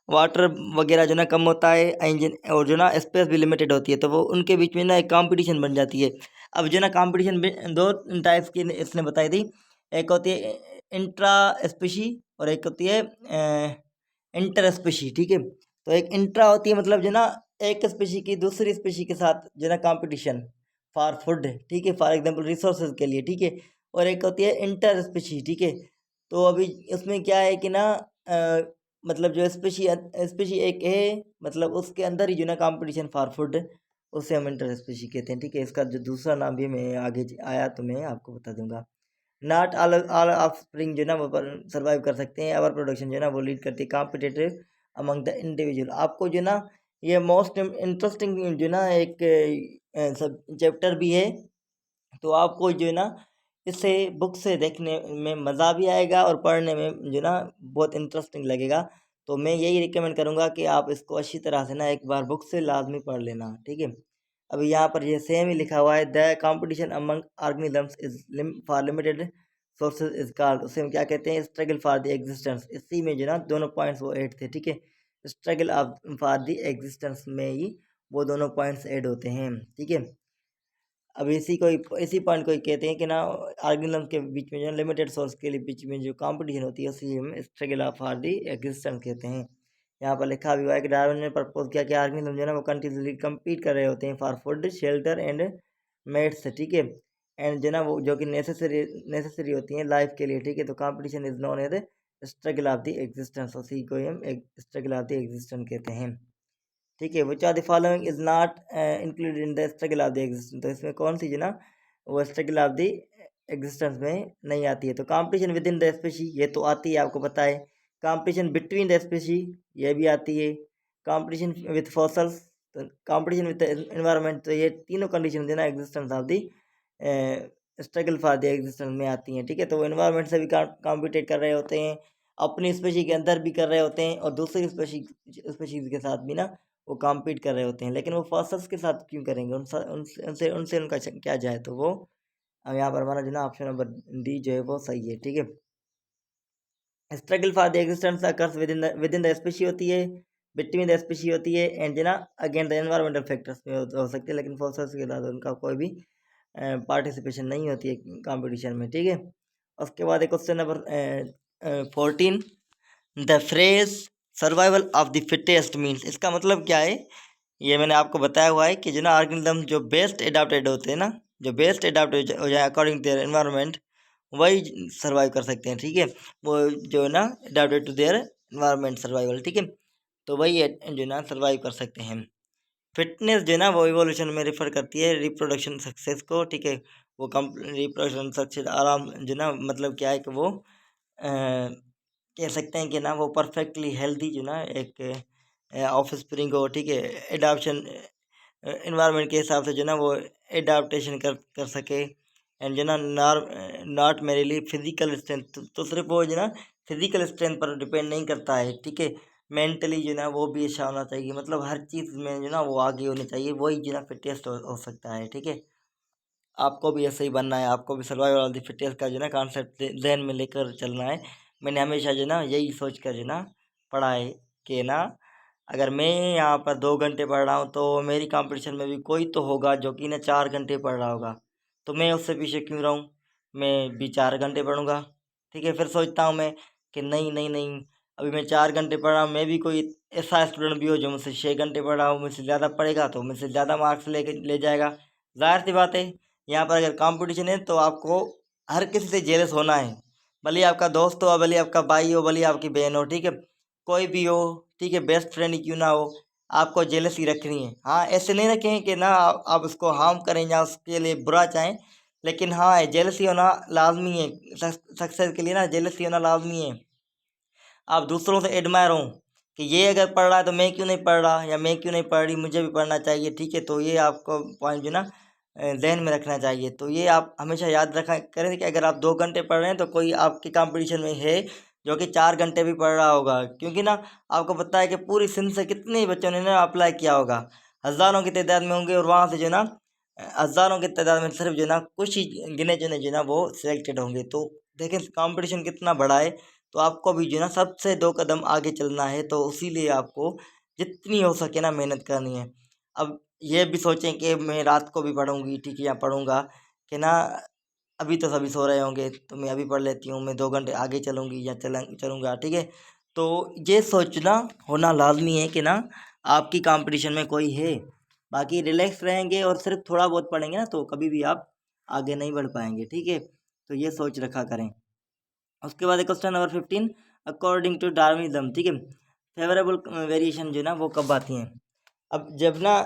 वाटर वगैरह जो ना कम होता है, इंजन और जो ना स्पेस भी लिमिटेड होती है, तो वो उनके बीच में ना एक कंपटीशन बन जाती है। अब जो ना कंपटीशन दो टाइप्स की इसने बताई थी, एक होती है इंट्रा स्पेशी और एक होती है इंटर स्पेशी, ठीक है। तो एक इंट्रा होती है, मतलब जो ना एक स्पेशी की दूसरी स्पेशी के साथ जो ना कंपटीशन फॉर फूड, ठीक है, फॉर एग्जांपल रिसोर्सेज के लिए, ठीक है। और एक होती है इंटर स्पेशी, ठीक है। तो अभी उसमें क्या है कि ना मतलब जो स्पेशी स्पेशी एक है, मतलब उसके अंदर ही जो ना कंपटीशन फॉर फूड, उसे हम इंटर स्पेशी कहते हैं, ठीक है। इसका जो दूसरा नाम भी मैं आगे आया तो मैं आपको बता दूंगा। Not all all of spring जो ना वो सर्वाइव कर सकते हैं, अवर प्रोडक्शन जो ना वो लीड करती है कॉम्पिटेटिव अमंग द इंडिविजुअल। आपको जो ना ये मोस्ट इंटरेस्टिंग जो ना एक सब चैप्टर भी है, तो आपको जो है ना इसे बुक से देखने में मज़ा भी आएगा और पढ़ने में जो ना बहुत इंटरेस्टिंग लगेगा। तो मैं यही रिकमेंड करूँगा कि आप इसको अच्छी तरह से ना एक बार बुक से लाजमी पढ़ लेना, ठीक है। अभी यहाँ पर ये सेम ही लिखा हुआ है, the competition among organisms is for limited sources is called, उसे हम क्या कहते हैं, स्ट्रगल फॉर द एग्जिस्टेंस। इसी में जो ना दोनों पॉइंट्स वो ऐड थे, ठीक है। Struggle of for the existence में ही वो दोनों पॉइंट्स ऐड होते हैं, ठीक है। अब इसी पॉइंट को ही कहते हैं कि ना ऑर्गेनिज्म के बीच में जो लिमिटेड सोर्स के लिए बीच में जो कंपटीशन होती है उसी हम struggle of for the existence कहते हैं। यहाँ पर लिखा भी हुआ है कि डार्विन ने प्रपोज किया कि ऑर्गेनिज्म जो है ना वो कंटिन्यूसली कम्पीट कर रहे होते हैं for food, shelter and mates, ठीक है। एंड जो ना वो जो कि नेसेसरी होती हैं लाइफ के लिए, ठीक है। तो competition is known as struggle of the existence, उसी को हम स्ट्रगल ऑफ द एग्जिस्टेंस कहते हैं, ठीक है। Which are the following is not included in the struggle of the existence, तो इसमें कौन सी जो ना वो स्ट्रगल ऑफ द एग्जिस्टेंस में नहीं आती है। तो competition with in the species, ये तो आती है, आपको पता है। कंपटीशन बिटवीन द स्पेशी, ये भी आती है। कंपटीशन विद फॉसल्स, तो कंपटीशन विद एनवायरनमेंट, तो ये तीनों कंडीशन जो ना existence of the struggle for the existence में आती हैं, ठीक है। तो वो एनवायरनमेंट से भी कॉम्पिटेट कर रहे होते हैं, अपनी स्पेशी के अंदर भी कर रहे होते हैं, और दूसरी स्पेशीज के साथ भी ना वो कॉम्पीट कर रहे होते हैं। लेकिन वो फॉसल्स के साथ क्यों करेंगे, उनसे उनका क्या जाए। तो वो अब यहाँ पर हमारा जो ना ऑप्शन नंबर डी जो है वो सही है, ठीक है। Struggle for the existence occurs with in the species होती है, बिटवीन द स्पेशी होती है, एंड जो ना अगेन द एनवायरमेंटल फैक्टर्स में हो सकती है। लेकिन फॉसल्स के साथ उनका कोई भी पार्टिसिपेशन नहीं होती है कंपटीशन में, ठीक है। उसके बाद एक question number 14, the phrase survival of the fittest means, इसका मतलब क्या है। ये मैंने आपको बताया हुआ है कि जो ना ऑर्गेनिज्म जो बेस्ट एडाप्टेड होते हैं ना, जो बेस्ट एडाप्ट हो जाए अकॉर्डिंग टू देयर एनवायरनमेंट, वही सर्वाइव कर सकते हैं, ठीक है। वो जो ना adapted to their environment survival, ठीक है। तो वही जो ना सर्वाइव कर सकते हैं। फिटनेस जो है ना वो इवोल्यूशन में रेफर करती है रिप्रोडक्शन सक्सेस को, ठीक है। वो कम रिप्रोडक्शन सक्सेस आराम जो ना मतलब क्या है कि वो कह सकते हैं कि ना वो परफेक्टली हेल्दी जो ना एक ऑफ स्प्रिंग हो, ठीक है। एडाप्शन इन्वायरमेंट के हिसाब से जो ना वो एडाप्टेशन कर सके, एंड जो ना नॉट मेरेली फिजिकल स्ट्रेंथ, तो सिर्फ वो जो ना फिजिकल स्ट्रेंथ पर डिपेंड नहीं करता है, ठीक है। मेंटली जो ना वो भी अच्छा होना चाहिए, मतलब हर चीज़ में जो ना वो आगे होनी चाहिए, वही जो ना फिटेस्ट हो सकता है, ठीक है। आपको भी ऐसे ही बनना है, आपको भी सर्वाइवल ऑफ द फिटेस्ट का जो ना कॉन्सेप्ट जहन में लेकर चलना है। मैंने हमेशा जो ना यही सोच कर जो ना पढ़ा है कि ना अगर मैं यहाँ पर 2 घंटे पढ़ रहा हूँ, तो मेरी कंपटीशन में भी कोई तो होगा जो कि ना 4 घंटे पढ़ रहा होगा, तो मैं उससे पीछे क्यों रहूँ, मैं भी 4 घंटे पढ़ूँगा, ठीक है। फिर सोचता हूँ मैं कि नहीं नहीं नहीं, अभी मैं 4 घंटे पढ़ रहा हूँ, मैं भी कोई ऐसा स्टूडेंट भी हो जो मुझसे 6 घंटे पढ़ रहा हूँ, मुझसे ज़्यादा पढ़ेगा तो मुझसे ज़्यादा मार्क्स ले जाएगा। जाहिर सी बात है, यहाँ पर अगर कंपटीशन है तो आपको हर किसी से जेलस होना है, भले आपका दोस्त हो, भले आपका भाई हो, भले आपकी बहन हो, ठीक है, कोई भी हो, ठीक है, बेस्ट फ्रेंड ही क्यों ना हो, आपको जेलसी रखनी है। हाँ, ऐसे नहीं रखें कि ना आप उसको हार्म करें या उसके लिए बुरा चाहें, लेकिन हाँ, जेलसी होना लाजमी है सक्सेस के लिए ना, जेलसी होना लाजमी है। आप दूसरों से एडमायर हो कि ये अगर पढ़ रहा है तो मैं क्यों नहीं पढ़ रहा, या मैं क्यों नहीं पढ़ रही, मुझे भी पढ़ना चाहिए, ठीक है। तो ये आपको पॉइंट जो ना जहन में रखना चाहिए। तो ये आप हमेशा याद रखा करें कि अगर आप 2 घंटे पढ़ रहे हैं तो कोई आपके कंपटीशन में है जो कि 4 घंटे भी पढ़ रहा होगा, क्योंकि ना आपको पता है कि पूरी सिंध से कितने ही बच्चों ने ना अप्लाई किया होगा, हज़ारों की तादाद में होंगे, और वहाँ से जो ना हज़ारों की तादाद में सिर्फ जो ना कुछ ही गिने चुने जो ना वो सिलेक्टेड होंगे। तो देखें कंपटीशन कितना बड़ा है। तो आपको भी जो है ना सबसे 2 कदम आगे चलना है, तो इसीलिए आपको जितनी हो सके ना मेहनत करनी है। अब ये भी सोचें कि मैं रात को भी पढ़ूंगी, ठीक है, या पढ़ूंगा कि ना, अभी तो सभी सो रहे होंगे तो मैं अभी पढ़ लेती हूँ, मैं 2 घंटे आगे चलूंगी या चलूंगा, ठीक है। तो ये सोचना होना लाजमी है कि ना आपकी कंपटीशन में कोई है। बाकी रिलैक्स रहेंगे और सिर्फ थोड़ा बहुत पढ़ेंगे ना तो कभी भी आप आगे नहीं बढ़ पाएंगे, ठीक है। तो ये सोच रखा करें। उसके बाद question number 15, according to Darwinism, ठीक है, फेवरेबल वेरिएशन जो ना वो कब आती हैं। अब जब ना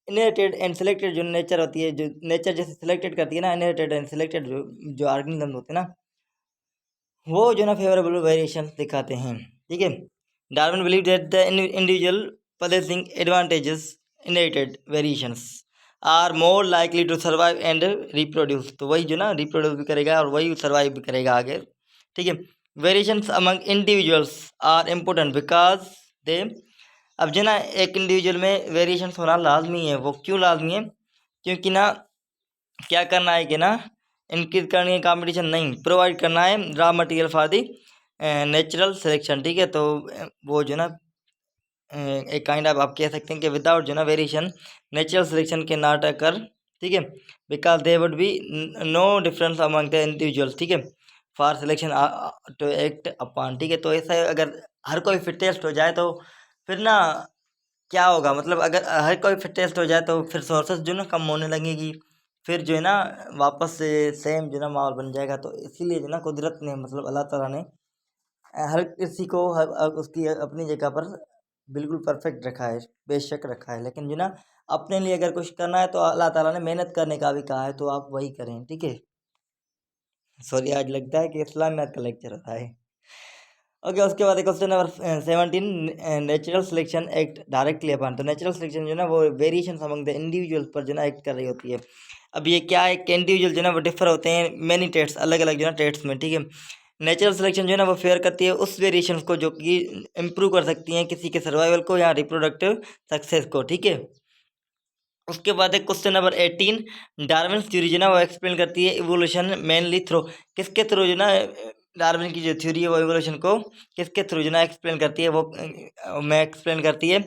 इनहेरिटेड एंड सिलेक्टेड जो नेचर होती है, जो नेचर जैसे सिलेक्टेड करती है ना, इनहेरिटेड एंड सिलेक्टेड जो ऑर्गेनिज्म होते हैं ना, वो जो ना फेवरेबल वेरिएशन दिखाते हैं, ठीक है। Darwin believe that the individual possessing advantages inherited variations are more likely to survive and reproduce. तो वही जो ना रिप्रोड्यूस भी करेगा और वही सर्वाइव भी करेगा आगे, ठीक है। Variations among individuals are important because they, अब जो ना एक इंडिविजुअल में वेरिएशंस होना लाजमी है। वो क्यों लाजमी है? क्योंकि ना क्या करना है कि ना इंक्रीज करनी है कंपटीशन, नहीं, प्रोवाइड करना है raw material for the natural selection, ठीक है। तो वो जो ना एक काइंड ऑफ आप कह सकते हैं कि विदाउट जो ना वेरिएशन नेचुरल सिलेक्शन के नॉट अकर, ठीक है, because they would be no difference among the individual, ठीक है, for selection to act upon, ठीक है। तो ऐसा अगर हर कोई फिट टेस्ट हो जाए तो फिर ना क्या होगा, मतलब अगर हर कोई फिट टेस्ट हो जाए तो फिर सोर्सेस जो ना कम होने लगेगी, फिर जो है ना वापस से सेम जो ना माहौल बन जाएगा। तो इसीलिए जो ना कुदरत ने, मतलब अल्लाह ताला ने हर किसी को उसकी अपनी जगह पर बिल्कुल परफेक्ट रखा है, बेशक रखा है। लेकिन जो ना अपने लिए अगर कुछ करना है तो अल्लाह ताला ने मेहनत करने का भी कहा है, तो आप वही करें, ठीक है। सॉरी, आज लगता है कि इस्लाम में का लेक्चर होता है। ओके, उसके बाद question number 17, natural selection act directly upon. तो नेचुरल सिलेक्शन जो ना वो वेरिएशन अमंग द इंडिविजुअल पर जो ना एक्ट कर रही होती है। अब ये क्या है कि इंडिविजुअल जो ना वो डिफर होते हैं मैनी ट्रेड्स, अलग अलग जो ना ट्रेड्स में, ठीक है। नेचुरल सिलेक्शन जो है ना वो फेयर करती है उस वेरिएशंस को जो कि इम्प्रूव कर सकती हैं किसी के सर्वाइवल को या रिप्रोडक्टिव सक्सेस को, ठीक है। उसके बाद एक क्वेश्चन नंबर 18, डार्विन थ्योरी जो ना वो एक्सप्लेन करती है इवोल्यूशन मेनली थ्रू, किसके थ्रू जो ना डार्विन की जो थ्योरी है वो इवोल्यूशन को किसके थ्रू जो ना एक्सप्लेन करती है, वो मैं एक्सप्लेन करती है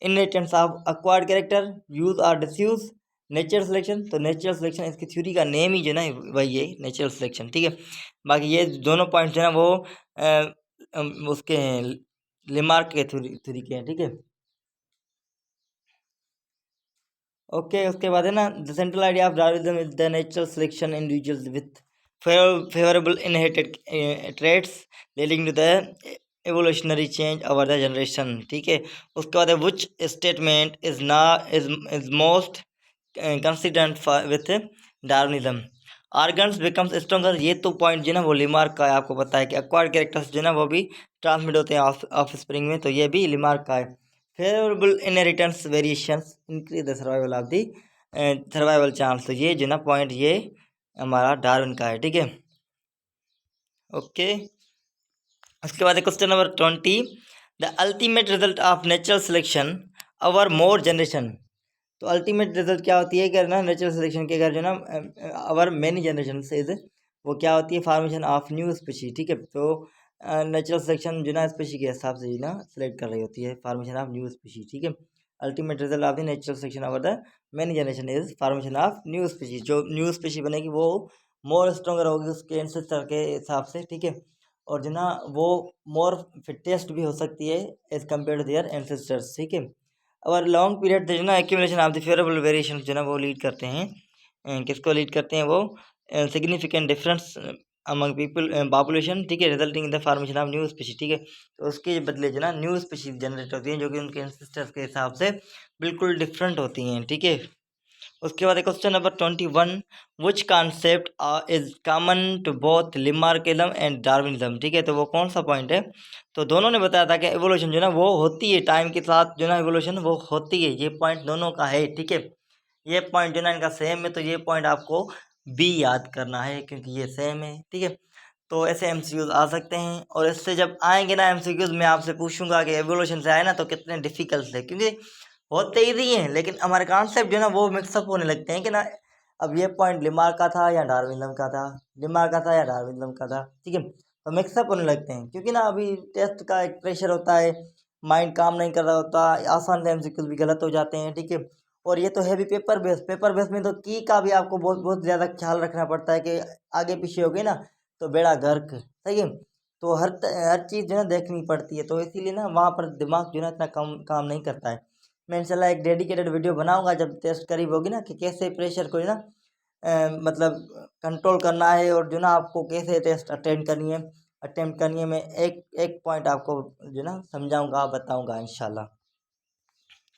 inheritance of acquired character, use और डिसयूज, नेचुरल सिलेक्शन। तो नेचुरल सिलेक्शन इसकी थ्योरी का नेम ही जो ना वही है, नेचुरल सिलेक्शन, ठीक है। बाकी ये दोनों पॉइंट जो है ना वो उसके हैं, लिमार्क के थ्योरी के हैं, ठीक है। ओके, उसके बाद है ना the central idea of Darwinism is the natural selection individuals with favourable inherited traits leading to the evolutionary change over the generation, ठीक है। उसके बाद विच स्टेटमेंट इज ना is most consistent with Darwinism, organs becomes stronger. ये तो point जो है ना वो लिमार्क का है। आपको पता है कि एक्वायर्ड कैरेक्टर्स जो है ना वो भी ट्रांसमिट होते हैं ऑफ स्प्रिंग में, तो ये भी लिमार्क का है। Favourable inheritance variations increase the survival of the survival chance. तो ये जो ना पॉइंट ये हमारा डार्विन का है, ठीक है। ओके, उसके बाद question number 20, the ultimate result of natural selection our more generation. तो अल्टीमेट रिजल्ट क्या होती है कि ना नेचुरल सिलेक्शन के अगर जो ना अवर मेनी जनरेशन से वो क्या होती है, फार्मेशन ऑफ न्यू स्पीशी, ठीक है। तो नेचुरल सिलेक्शन जो ना स्पीशी के हिसाब से जो ना सिलेक्ट कर रही होती है, फार्मेशन ऑफ न्यू स्पीशी, ठीक है। Ultimate result of the natural selection over the many generation is formation of new species. जो न्यू स्पीशी बनेगी वो मोर स्ट्रॉन्गर होगी उसके एंसेस्टर के हिसाब से, ठीक है। और जो ना वो मोर फिटेस्ट भी हो सकती है as compare to their ancestors, ठीक है। और लॉन्ग पीरियड जो ना accumulation of the favourable variation जो ना वो लीड करते हैं, किसको लीड करते हैं वो, significant difference among people population, ठीक है, resulting in the formation of new species, ठीक है। तो उसके बदले जो ना न्यू स्पीशीज जनरेट होती हैं जो कि उनके एंसेस्टर्स के हिसाब से बिल्कुल डिफरेंट होती हैं, ठीक है। उसके बाद question number 21, which concept is common to both Lamarckism and Darwinism. ठीक है, तो वो कौन सा पॉइंट है? तो दोनों ने बताया था कि एवोल्यूशन जो है ना वो होती है, टाइम के साथ जो ना एवोल्यूशन वो होती है। ये पॉइंट दोनों का है। ठीक है, ये पॉइंट जो ना इनका सेम है, तो ये पॉइंट आपको बी याद करना है क्योंकि ये सेम है। ठीक है, तो ऐसे एमसीक्यूज आ सकते हैं, और इससे जब आएंगे ना एमसीक्यूज, मैं आपसे पूछूंगा कि एवोल्यूशन से आए ना तो कितने डिफिकल्ट है, क्योंकि होते ईजी हैं लेकिन हमारे कॉन्सेप्ट जो है ना वो मिक्सअप होने लगते हैं कि ना अब ये पॉइंट लिमार्क का था या डार्विनिज्म का था, लिमार्क का था या डार्विनिज्म का था। ठीक है, तो मिक्सअप होने लगते हैं क्योंकि ना अभी टेस्ट का एक प्रेशर होता है, माइंड काम नहीं कर रहा होता, आसान से एमसीक्यूज भी गलत हो जाते हैं। ठीक है, और ये तो है भी पेपर बेस में तो की का भी आपको बहुत बहुत ज़्यादा ख्याल रखना पड़ता है कि आगे पीछे हो गई ना तो बेड़ा गर्क। सही है, तो हर चीज़ जो है ना देखनी पड़ती है, तो इसीलिए ना वहाँ पर दिमाग जो है ना इतना कम काम नहीं करता है। मैं इंशाल्लाह एक डेडिकेटेड वीडियो बनाऊंगा जब टेस्ट करीब होगी ना कि कैसे प्रेशर को जो ना मतलब कंट्रोल करना है, और जो ना आपको कैसे टेस्ट अटेम्प्ट करनी है। मैं एक एक पॉइंट आपको जो ना समझाऊंगा, बताऊंगा इंशाल्लाह।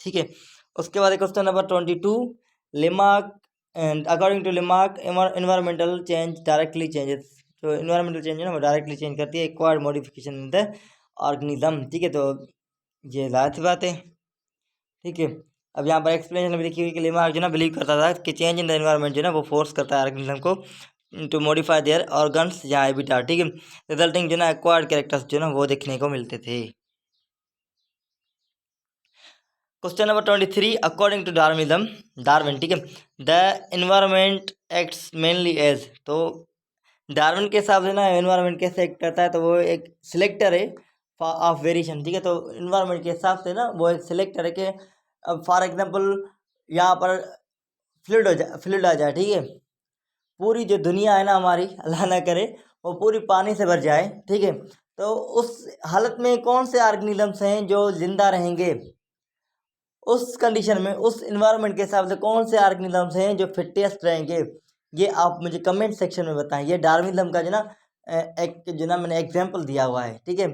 ठीक है, उसके बाद question number 22, Lamarck and according to Lamarck environmental change directly changes. तो एनवायरमेंटल चेंज है ना वो डायरेक्टली चेंज करती है acquired modification in the organism. ठीक है, तो ये जाहिर सी बात है। ठीक है, अब यहाँ पर एक्सप्लेनेशन में लिखी हुई कि लिमार्क जो ना बिलीव करता था कि चेंज इन द एनवायरनमेंट जो ना वो फोर्स करता है ऑर्गेनिज्म को टू मॉडिफाई देयर ऑर्गन्स या हैबिटेट। ठीक है, रिजल्टिंग जो ना एक्वायर्ड कैरेक्टर्स जो ना वो देखने को मिलते थे। Question number 23, according to Darwin. ठीक है, the environment acts mainly as. तो डार्विन के हिसाब से ना इन्वायरमेंट कैसे एक्ट करता है, तो वो एक सिलेक्टर है ऑफ वेरिएशन। ठीक है, तो इन्वायरमेंट के हिसाब से ना वो एक सिलेक्टर है कि अब फॉर एग्जांपल यहाँ पर फ्लूड आ जाए। ठीक है, पूरी जो दुनिया है ना हमारी, अल्लाह ना करे, वो पूरी पानी से भर जाए। ठीक है, तो उस हालत में कौन से ऑर्गेनिजम्स हैं जो जिंदा रहेंगे? उस कंडीशन में उस इन्वायरमेंट के हिसाब से कौन से ऑर्गेनिजम्स हैं जो फिटेस्ट रहेंगे? ये आप मुझे कमेंट सेक्शन में बताएं। ये डार्विनिज्म का जो ना एक जो ना मैंने एग्जांपल दिया हुआ है। ठीक है,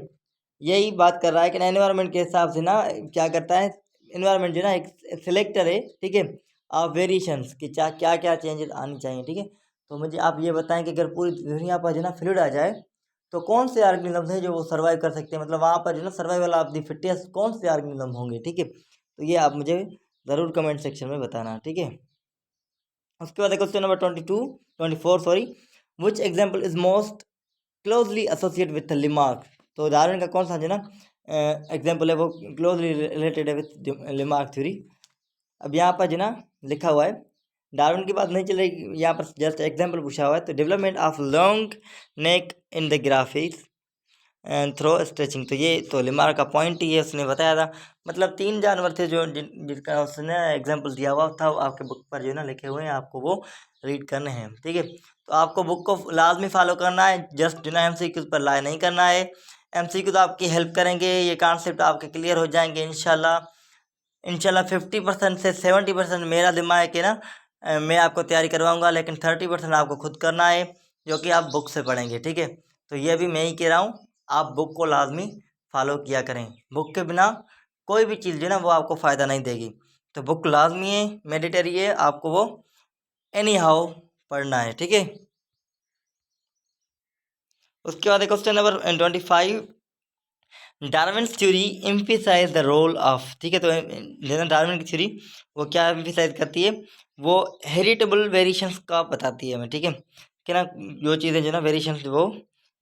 यही बात कर रहा है कि ना एनवायरनमेंट के हिसाब से ना क्या करता है, एनवायरनमेंट जो ना एक सिलेक्टर है। ठीक है, आप वेरिएशंस कि क्या क्या क्या चेंजेस आनी चाहिए। ठीक है, तो मुझे आप ये बताएं कि अगर पूरी दुनिया पर जो ना फ्लूड आ जाए तो कौन से ऑर्गेनिजम्स हैं जो वो सर्वाइव कर सकते हैं, मतलब वहाँ पर जो ना सर्वाइवल ऑफ द फिटेस्ट कौन से ऑर्गेनिज्म होंगे। ठीक है, तो ये आप मुझे ज़रूर कमेंट सेक्शन में बताना। ठीक है, उसके बाद question number 24 sorry, which example is most closely associate with Lamarck. तो डार्विन का कौन सा जो ना एग्जाम्पल है वो क्लोजली रिलेटेड है विथ लिमार्क थ्योरी। अब यहाँ पर जो ना लिखा हुआ है, डार्विन की बात नहीं चल रही, यहाँ पर जस्ट एग्जाम्पल पूछा हुआ है। तो development of long neck in the graphics and through stretching. तो ये तो लिमार्क का पॉइंट ही है, उसने बताया था। मतलब 3 जानवर थे जो जिनका उसने एग्जाम्पल दिया हुआ था, वो आपके बुक पर जो है ना लिखे हुए हैं, आपको वो रीड करने हैं। ठीक है, तो आपको बुक को लाजमी फॉलो करना है, जस्ट जो ना एमसीक्यूज पर लाई नहीं करना है। एमसीक्यूज आपकी हेल्प करेंगे, ये कॉन्सेप्ट आपके क्लियर हो जाएंगे इंशाल्लाह। 50% से 70% मेरा दिमाग है कि ना मैं आपको तैयारी करवाऊंगा, लेकिन 30% आपको खुद करना है जो कि आप बुक से पढ़ेंगे। ठीक है, तो ये भी मैं ही कह रहा हूँ, आप बुक को लाजमी फॉलो किया करें। बुक के बिना कोई भी चीज़ जो है ना वो आपको फ़ायदा नहीं देगी। तो बुक लाजमी है, मैंडेटरी है, आपको वो एनी हाउ पढ़ना है। ठीक है, उसके बाद question number 25, Darwin's theory emphasise the role of. ठीक है, तो जैसे डार्विन की थ्योरी वो क्या एम्फिसाइज करती है, वो हेरिटेबल वेरिएशंस का बताती है हमें। ठीक है, कि ना जो चीज़ें जो ना वेरिएशंस वो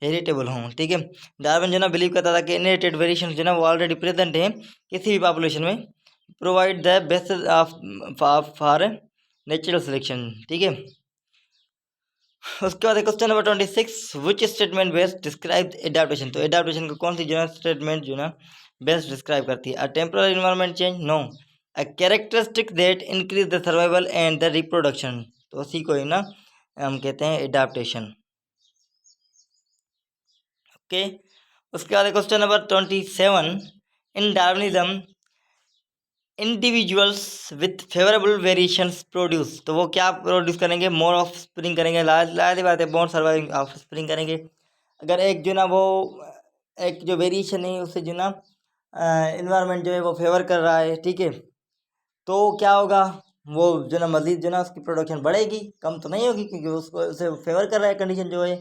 हेरिटेबल हों। ठीक है, डार्विन जो ना बिलीव करता था कि इनहेरिटेड वेरिएशंस जो ना वो ऑलरेडी प्रेजेंट हैं किसी भी पॉपुलेशन में, provide the basis of for natural selection. ठीक है, उसके बाद क्वेश्चन नंबर 26, विच स्टेटमेंट बेस्ट डिस्क्राइब एडाप्टेशन। तो एडाप्टेशन को कौन सी जो है स्टेटमेंट जो ना बेस्ट डिस्क्राइब करती है? A temporary environment change, no. A characteristic that increase the survival and the reproduction. तो उसी को ही ना हम कहते हैं एडाप्टेशन। ओके, उसके बाद question number 27, in Darwinism individuals with favourable variations produce. तो वो क्या प्रोड्यूस करेंगे? मोर ऑफ स्प्रिंग करेंगे, लाज बात है, मोर सर्वाइविंग ऑफ स्प्रिंग करेंगे। अगर एक जो ना वो एक जो वेरिएशन है उससे जो ना इन्वायरमेंट जो है वो फेवर कर रहा है। ठीक है, तो क्या होगा? वो जो ना मज़ीद जो ना उसकी प्रोडक्शन बढ़ेगी, कम तो नहीं होगी, क्योंकि उसको उसे फेवर कर रहा है कंडीशन जो है,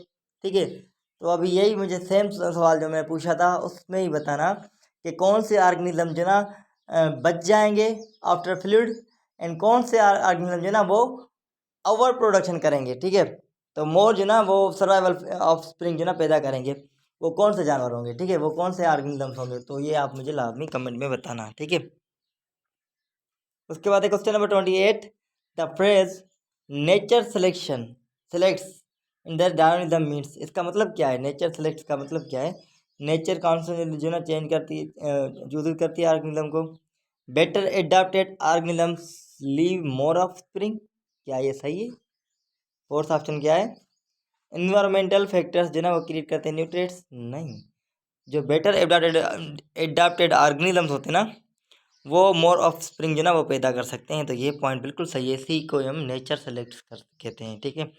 ठीक है। तो अभी यही मुझे सेम सवाल जो मैं पूछा था उसमें ही बताना कि कौन से ऑर्गेनिज्म जो ना बच जाएंगे आफ्टर फ्लूड, एंड कौन से ऑर्गेनिज्म जो ना वो ओवर प्रोडक्शन करेंगे, ठीक है। तो मोर जो ना वो सर्वाइवल ऑफ स्प्रिंग जो ना पैदा करेंगे, वो कौन से जानवर होंगे, ठीक है, वो कौन से ऑर्गेनिजम्स होंगे, तो ये आप मुझे लाजमी कमेंट में बताना, ठीक है। उसके बाद question number 28, the phrase nature selection selects in the Darwinism means, इसका मतलब क्या है? नेचर सेलेक्ट्स का मतलब क्या है? नेचर कौन से जो ना चेंज करती है, चूज करती है ऑर्गेनिज्म को। Better adapted organisms leave more of spring, क्या ये सही है? फोर्थ ऑप्शन क्या है? इन्वायरमेंटल फैक्टर्स जो ना वो क्रिएट करते हैं न्यूट्रिएंट्स, नहीं। जो बेटर एडाप्टेड ऑर्गेनिजम्स होते हैं ना, वो मोर ऑफ स्प्रिंग जो ना वो पैदा कर सकते हैं, तो ये पॉइंट बिल्कुल सही है, इसी को हम नेचर सेलेक्ट कर कहते हैं, ठीक है।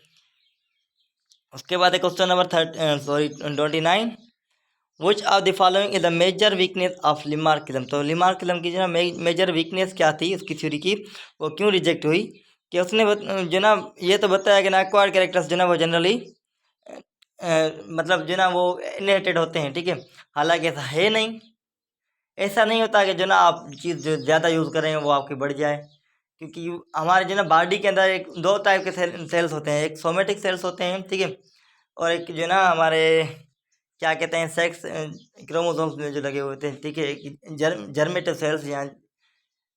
उसके बाद question number 29, which of the following is the major weakness of Lamarckism, तो लिमार्किज्म की जो ना मेजर वीकनेस क्या थी उसकी थ्योरी की, वो क्यों रिजेक्ट हुई? कि उसने जो ना ये तो बताया कि ना एक्वायर्ड कैरेक्टर्स जो ना वो जनरली मतलब जो ना वो इनहेरिटेड होते हैं, ठीक है। हालांकि ऐसा है नहीं, ऐसा नहीं होता कि जो ना आप चीज़ जो ज़्यादा यूज़ करें वो आपकी बढ़ जाए, क्योंकि हमारे जो ना बॉडी के अंदर एक दो टाइप के सेल्स होते हैं, एक सोमेटिक सेल्स होते हैं, ठीक है, और एक जो ना हमारे क्या कहते हैं सेक्स क्रोमोसोम्स में जो लगे होते हैं, ठीक है, जर्मेटिव सेल्स या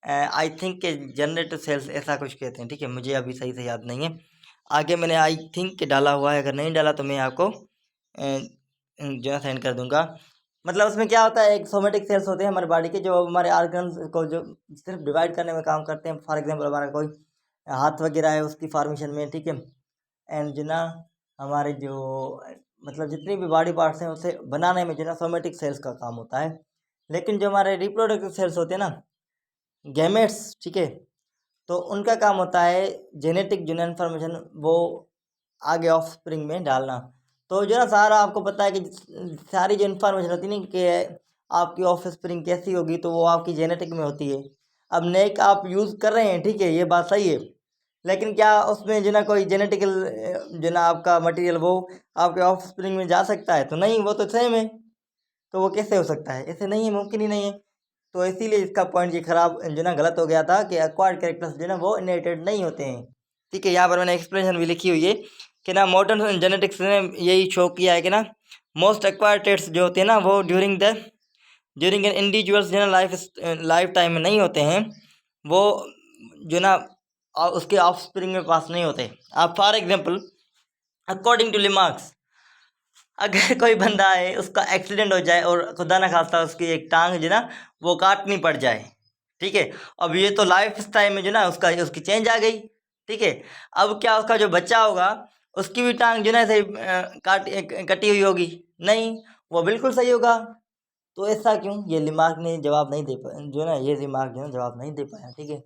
आई थिंक के जनरेटिव सेल्स ऐसा कुछ कहते हैं, ठीक है, मुझे अभी सही से याद नहीं है। आगे मैंने आई थिंक के डाला हुआ है, अगर नहीं डाला तो मैं आपको जो है सेंड कर दूंगा। मतलब उसमें क्या होता है, एक सोमेटिक सेल्स होते हैं हमारे बॉडी के, जो हमारे ऑर्गन्स को जो सिर्फ डिवाइड करने में काम करते हैं। फॉर एग्जांपल हमारा कोई हाथ वगैरह है उसकी फॉर्मेशन में, ठीक है। एंड जो ना हमारे जो मतलब जितनी भी बॉडी पार्ट्स हैं उसे बनाने में जो ना सोमेटिक सेल्स का काम होता है। लेकिन जो हमारे रिप्रोडक्टिव सेल्स होते हैं ना, गैमेट्स, ठीक है, तो उनका काम होता है जेनेटिक जो इन्फॉर्मेशन वो आगे ऑफ स्प्रिंग में डालना। तो जो ना सारा आपको पता है कि सारी जो इन्फॉर्मेशन होती है ना कि आपकी ऑफ स्प्रिंग कैसी होगी, तो वो आपकी जेनेटिक में होती है। अब नेक आप यूज़ कर रहे हैं, ठीक है, ये बात सही है, लेकिन क्या उसमें जो ना कोई जेनेटिकल जो ना आपका मटेरियल वो आपके ऑफ स्प्रिंग में जा सकता है? तो नहीं, वो तो सेम है, तो वो कैसे हो सकता है? ऐसे नहीं है, मुमकिन ही नहीं है। तो इसीलिए इसका पॉइंट ये खराब जो ना गलत हो गया था कि एक्वायर्ड कैरेक्टर्स जो ना वो इनहेरिटेड नहीं होते हैं, ठीक है। यहाँ पर मैंने एक्सप्लेनेशन भी लिखी हुई है कि ना मॉडर्न जेनेटिक्स ने यही शो किया है कि ना मोस्ट एक्वायर्ड ट्रेट्स जो होते हैं ना वो ड्यूरिंग एन इंडिविजुअल्स जो ना लाइफ टाइम में नहीं होते हैं, वो जो ना उसके ऑफ स्प्रिंग में पास नहीं होते। आप फॉर एग्जाम्पल अकॉर्डिंग टू लिमार्क्स, अगर कोई बंदा है उसका एक्सीडेंट हो जाए और खुदा ना खास्ता उसकी एक टांग जो ना वो काटनी पड़ जाए, ठीक है, अब ये तो लाइफ टाइम में जो ना उसकी चेंज आ गई, ठीक है। अब क्या उसका जो बच्चा होगा उसकी भी टांग जो ना ऐसे कटी हुई होगी? नहीं, वो बिल्कुल सही होगा। तो ऐसा क्यों? ये लिमार्क ने जवाब नहीं दे पाया, जो ना ये रिमार्क जो ना जवाब नहीं दे पाया, ठीक है।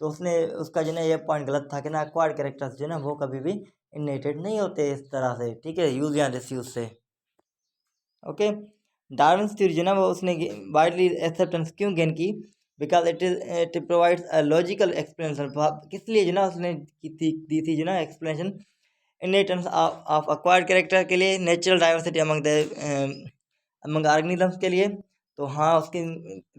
तो उसने उसका जो ना ये पॉइंट गलत था कि ना एक्वायर्ड कैरेक्टर्स जो ना वो कभी भी इनहेरिटेड नहीं होते इस तरह से, ठीक है, यूज या डिसयूज से। ओके, डार्विन्स थ्योरी जो ना वो उसने वाइडली एक्सेप्टेंस क्यों गेन की? Because it provides a logical explanation. किस लिए जो ना उसने दी थी जो ना explanation? Inheritance of acquired character के लिए, नेचुरल डाइवर्सिटी अमंग ऑर्गेनिजम्स के लिए। तो हाँ, उसकी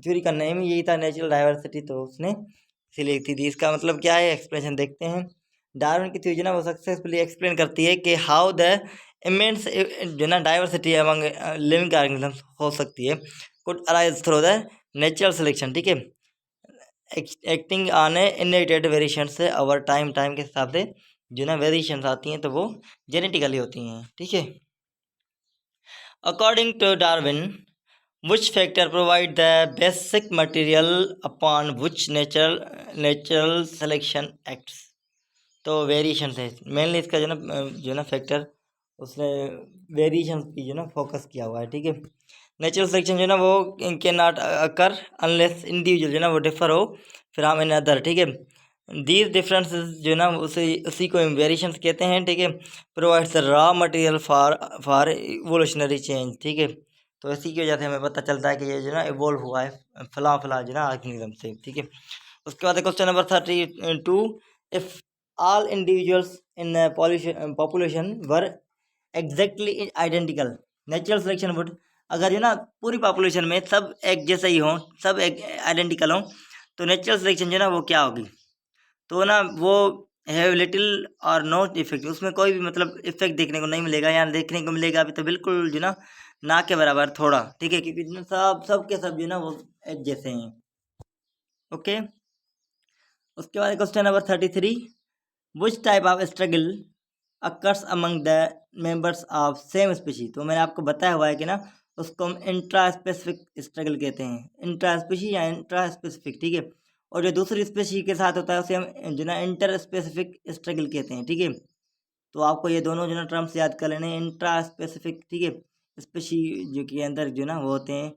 थ्योरी का नेम ही यही था, नेचुरल डाइवर्सिटी, तो उसने इसीलिए थी। इसका मतलब क्या है, एक्सप्लेनेशन देखते हैं। डार्विन की थ्योरी जो ना वो सक्सेसफुली एक्सप्लेन करती है कि हाउ द इमेंस जो ना डाइवर्सिटी अमंग लिविंग ऑर्गेनिजम्स हो सकती है, could arise through the natural selection, ठीक है, acting on A inherited variation से ओवर टाइम के हिसाब से जो ना वेरिएशंस आती हैं तो वो जेनेटिकली होती हैं, ठीक है। According to Darwin, which factor provide the basic material upon which natural selection acts? तो वेरिएशन है मेनली इसका जो ना फैक्टर, उसने वेरिएशन की जो ना फोकस किया हुआ है, ठीक है। नेचुरल सिलेक्शन जो ना वो can not occur unless individual जो ना वो डिफर हो फ्रॉम एन अदर, ठीक है। दीज डिफरेंसेस जो ना उसी को वेरिएशंस कहते हैं, ठीक है। Provides raw material for evolutionary change, ठीक है। तो इसी की वजह से हमें पता चलता है कि ये जो ना इवोल्व हुआ है फला जो ना ऑर्गेनिज्म से, ठीक है। उसके बाद question number 32, if all individuals in population were exactly identical natural selection would, अगर जो ना पूरी पॉपुलेशन में सब एक जैसे ही हों, सब एक आइडेंटिकल हों, तो नेचुरल सिलेक्शन जो ना वो क्या होगी, तो ना वो हैव लिटिल और नो इफेक्ट, उसमें कोई भी मतलब इफेक्ट देखने को नहीं मिलेगा, या देखने को मिलेगा अभी तो बिल्कुल जो ना के बराबर थोड़ा, ठीक है, क्योंकि सब के सब जो ना वो एक जैसे हैं। ओके, उसके बाद question number 33, which type of struggle occurs among the members of same species, तो मैंने आपको बताया हुआ है कि ना उसको हम इंट्रा स्पेसिफिक स्ट्रगल कहते हैं, इंट्रा स्पीशी या इंट्रा स्पेसिफिक, ठीक है, और जो दूसरी स्पीशी के साथ होता है उसे हम जो ना इंटर स्पेसिफिक स्ट्रगल कहते हैं, ठीक है। तो आपको ये दोनों जो ना टर्म्स याद कर लेने, इंट्रा स्पेसिफिक, ठीक है, स्पीशी जो के अंदर जो ना वो होते हैं,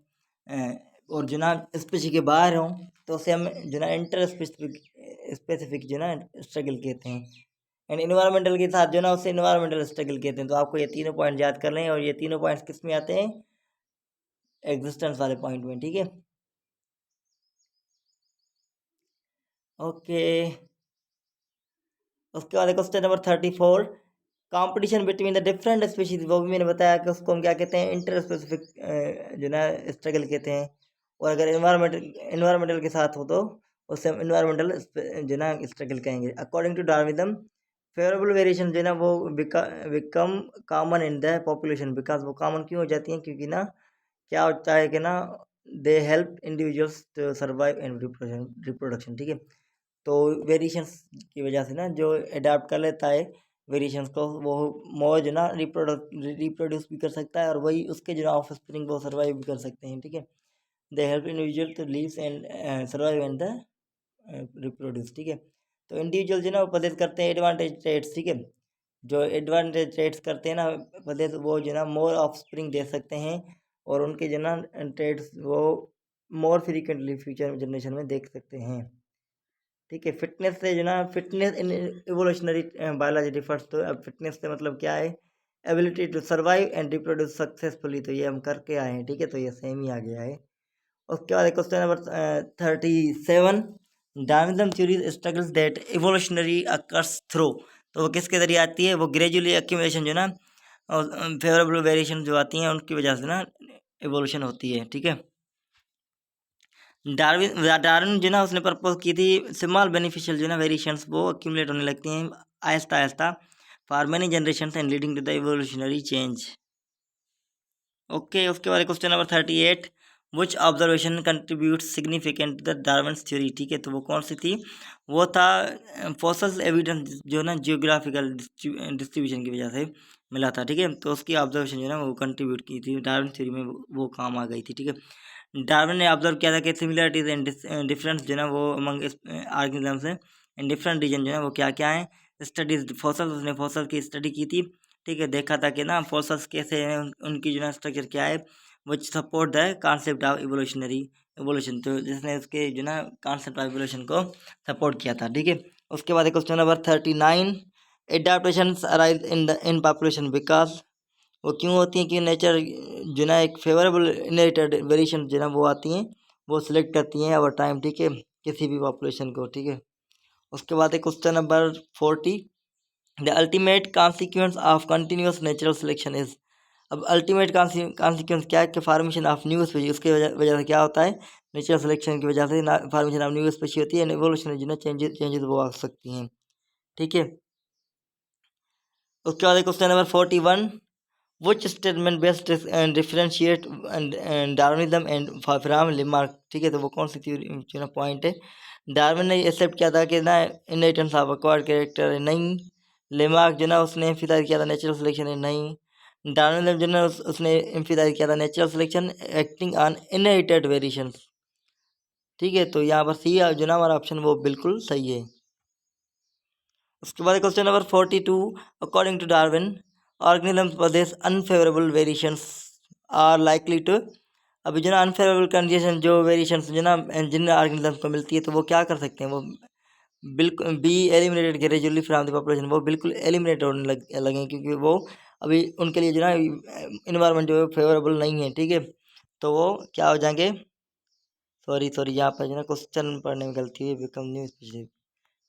और जो ना स्पीशी के बाहर हों तो उसे हम जो ना इंटर स्पेसिफिक जो ना स्ट्रगल कहते हैं, एंड इन्वायरमेंटल के साथ जो ना उसे इन्वायरमेंटल स्ट्रगल कहते हैं। तो आपको ये तीनों पॉइंट याद कर लें, और ये तीनों पॉइंट्स किस में आते हैं, एग्जिस्टेंस वाले पॉइंट में, ठीक है। ओके, उसके बाद question number 34, competition between the different species, वो भी मैंने बताया कि उसको हम क्या कहते हैं, इंटर स्पेसिफिक जो ना स्ट्रगल कहते हैं, और अगर इन्वायरमेंटल के साथ हो तो उससे हम इन्वायरमेंटल जो ना स्ट्रगल कहेंगे। According to Darwinism, favourable variation जो ना वो become common in the population, because वो कॉमन क्यों हो जाती हैं, क्योंकि ना क्या होता है कि ना they help individuals to survive and reproduction, ठीक है। तो वेरिएशंस की वजह से ना जो अडाप्ट कर लेता है वेरिएशंस को, वो मोर जो ना रिप्रोड्यूस भी कर सकता है, और वही उसके जो ऑफ स्प्रिंग वो सर्वाइव भी कर सकते हैं, ठीक है। They help individual to live and survive and the reproduce, ठीक है। तो इंडिविजुअल जो ना वो पदेश करते हैं एडवांटेज ट्रेड्स, ठीक है, जो एडवांटेज ट्रेड्स करते हैं ना पदेश, वो जो ना मोर ऑफ स्प्रिंग दे सकते हैं, और उनके जो ना ट्रेड्स वो मोर फ्रीक्वेंटली फ्यूचर जनरेशन में देख सकते हैं, ठीक है। फिटनेस से जो ना fitness in evolutionary biology refers, तो अब फिटनेस से मतलब क्या है, ability to survive and reproduce successfully, तो ये हम करके आए हैं, ठीक है, तो ये सेम ही आ गया है। उसके बाद question number 37, Darwinism theory struggles that evolutionary occurs through, तो वो किसके जरिए आती है, वो ग्रेजुअली एक्यूमुलेशन जो ना फेवरेबल वेरिएशन जो आती हैं उनकी वजह से ना इवोल्यूशन होती है, ठीक है। डार्विन जो ना उसने प्रपोज की थी स्मॉल बेनिफिशियल जो ना वेरिएशंस वो अक्यूमुलेट होने लगती हैं आहिस्ता आहिस्ता for many generations and leading to the evolutionary change. Okay, उसके बाद question number 38, which observation contribute significant to the Darwin's theory, ठीक है, तो वो कौन सी थी, वो था फॉसिल एविडेंस जो ना जियोग्राफिकल डिस्ट्रीब्यूशन की वजह से मिला था, ठीक है, तो उसकी ऑब्जर्वेशन जो ना वो कंट्रीब्यूट की थी डार्विन थ्योरी में, वो काम आ गई थी, ठीक है। डार्विन ने ऑब्जर्व किया था कि सिमिलरिटीज एंड डिफरेंस जो ना वो अमंग ऑर्गेनिजम्स हैं इन डिफरेंट रीजन जो है वो क्या क्या है, स्टडीज फॉसल, उसने फॉसल की स्टडी की थी, ठीक है, देखा था कि ना फॉसल्स कैसे हैं, उनकी जो ना स्ट्रक्चर क्या है, विच support the concept of evolution, तो जिसने उसके जो ना कॉन्सेप्ट ऑफ इवोल्यूशन को सपोर्ट किया था, ठीक है। उसके बाद question number 39, adaptation arise in population because, वो क्यों होती हैं कि नेचर जो ना एक फेवरेबल इनहेरिटेड वेरिएशन जो ना वो आती हैं, वो सिलेक्ट करती हैं ओवर टाइम, ठीक है, किसी भी पॉपुलेशन को, ठीक है। उसके बाद question number 40, the ultimate consequence of continuous natural selection is, अब अल्टीमेट कॉन्सिक्वेंस क्या है कि फार्मेशन ऑफ न्यू स्पीशी, उसके वजह से क्या होता है, नेचुरल सिलेक्शन की वजह से फार्मेशन ऑफ न्यू स्पीशी होती है, एवोल्यूशन जो ना चेंजेस वो आ सकती हैं, ठीक है। उसके बाद question number 41, which statement best differentiate Darwinism and from Lamarck, ठीक है, तो वो कौन सी थ्योरी जो ना पॉइंट है, डार्विन ने एक्सेप्ट किया था कि ना इनहेरिटेंस ऑफ एक्वायर्ड कैरेक्टर है, नहीं, लेमार्क जो ना उसने एम्फिसाइज किया था नेचुरल सिलेक्शन है, नहीं, डार्विनिज्म जो ना उसने एम्फिसाइज किया था natural selection acting on inherited variations, ठीक है, तो यहाँ पर सी जो ना हमारा ऑप्शन वो बिल्कुल सही है। उसके बाद question number 42, according to Darwin organism possess unfavourable variations are likely to, अभी जो ना अनफेवरेबल कंडीशन जो वेरिएशंस जो ना जिन ऑर्गेनिज्म को मिलती है तो वो क्या कर सकते हैं, वो बिल्कुल be eliminated gradually from the population, वो बिल्कुल एलिमिनेट होने लगें, क्योंकि वो अभी उनके लिए जो ना इन्वायरमेंट जो है फेवरेबल नहीं है, ठीक है, तो वो क्या हो जाएंगे, सॉरी यहाँ पर जो ना क्वेश्चन पढ़ने में गलती हुई, बिकम न्यू स्पीशीज।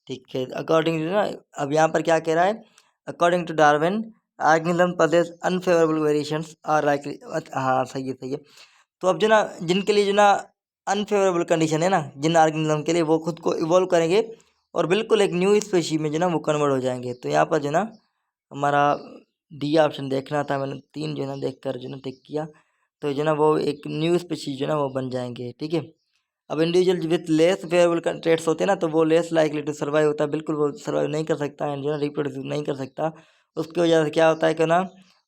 ठीक है, अकॉर्डिंग टू ना, अब यहाँ पर क्या कह रहा है, according to Darwin organism possess unfavourable variations are likely. हाँ सही है, सही है। तो अब जो ना जिनके लिए जो ना अनफेवरेबल कंडीशन है ना, जिन ऑर्गेनिज्म के लिए, वो खुद को इवॉल्व करेंगे और बिल्कुल एक न्यू स्पीशी में जो ना वो कन्वर्ट हो जाएंगे। तो यहाँ पर जो ना हमारा डी ऑप्शन देखना था, मैंने 3 जो है ना देख कर जो ना टिक किया। तो जो ना वो एक न्यू स्पीशीज जो ना वो बन जाएंगे। ठीक है, अब individual with less favourable traits होते हैं ना, तो वो लेस लाइकली टू सर्वाइव होता है, बिल्कुल वो सर्वाइव नहीं कर सकता है, जो ना रिप्रोड्यूस नहीं कर सकता। उसकी वजह से क्या होता है कि ना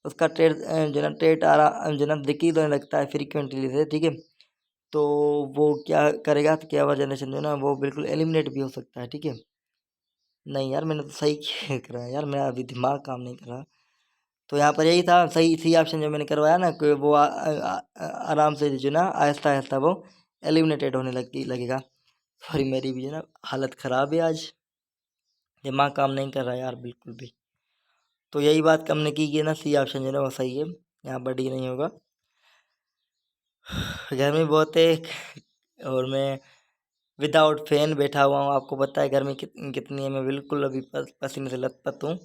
उसका ट्रेड जो ना ट्रेड जो ना डिक्रीज होने लगता है फ्रीक्वेंटली से। ठीक है, तो वो क्या करेगा, तो क्या हुआ जनरेशन जो ना वो बिल्कुल एलिमिनेट भी हो सकता है। ठीक है, नहीं यार मैंने तो सही करा है यार, मेरा अभी दिमाग काम नहीं कर रहा। तो यहाँ पर यही था सही, सी ऑप्शन जो मैंने करवाया ना, कि वो आराम से जो ना आहिस्ता आहिस्ता वो एलिमिनेटेड होने लगेगा। सॉरी, मेरी भी जो ना हालत ख़राब है आज, दिमाग काम नहीं कर रहा यार बिल्कुल भी। तो यही बात हमने की कि ना सी ऑप्शन जो है ना वो सही है, यहाँ पर डी नहीं होगा। गर्मी बहुत है और मैं विदाउट फैन बैठा हुआ हूँ। आपको पता है गर्मी कितनी है, मैं बिल्कुल अभी पसीने से लथपथ हूँ।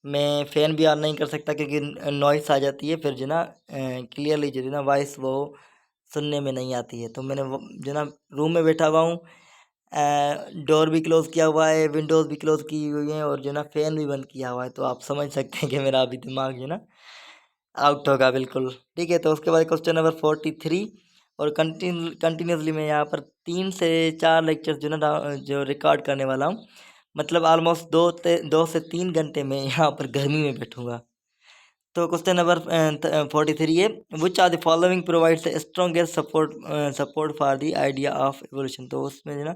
मैं फ़ैन भी ऑन नहीं कर सकता क्योंकि नॉइस आ जाती है, फिर जो ना क्लियरली जो है ना वॉइस वो सुनने में नहीं आती है। तो मैंने वो जो ना रूम में बैठा हुआ हूँ, डोर भी क्लोज़ किया हुआ है, विंडोज़ भी क्लोज़ की हुई हैं और जो ना फ़ैन भी बंद किया हुआ है। तो आप समझ सकते हैं कि मेरा अभी दिमाग जो ना आउट होगा बिल्कुल। ठीक है, तो उसके बाद क्वेश्चन नंबर 43, और कंटिन्यूसली मैं यहाँ पर 3 से 4 लेक्चर्स जो ना जो रिकॉर्ड करने वाला हूँ। मतलब ऑलमोस्ट 2 से 3 घंटे में यहाँ पर गर्मी में बैठूँगा। तो क्वेश्चन नंबर 43 है, which are the following provides strongest support for the idea of evolution. तो उसमें जो ना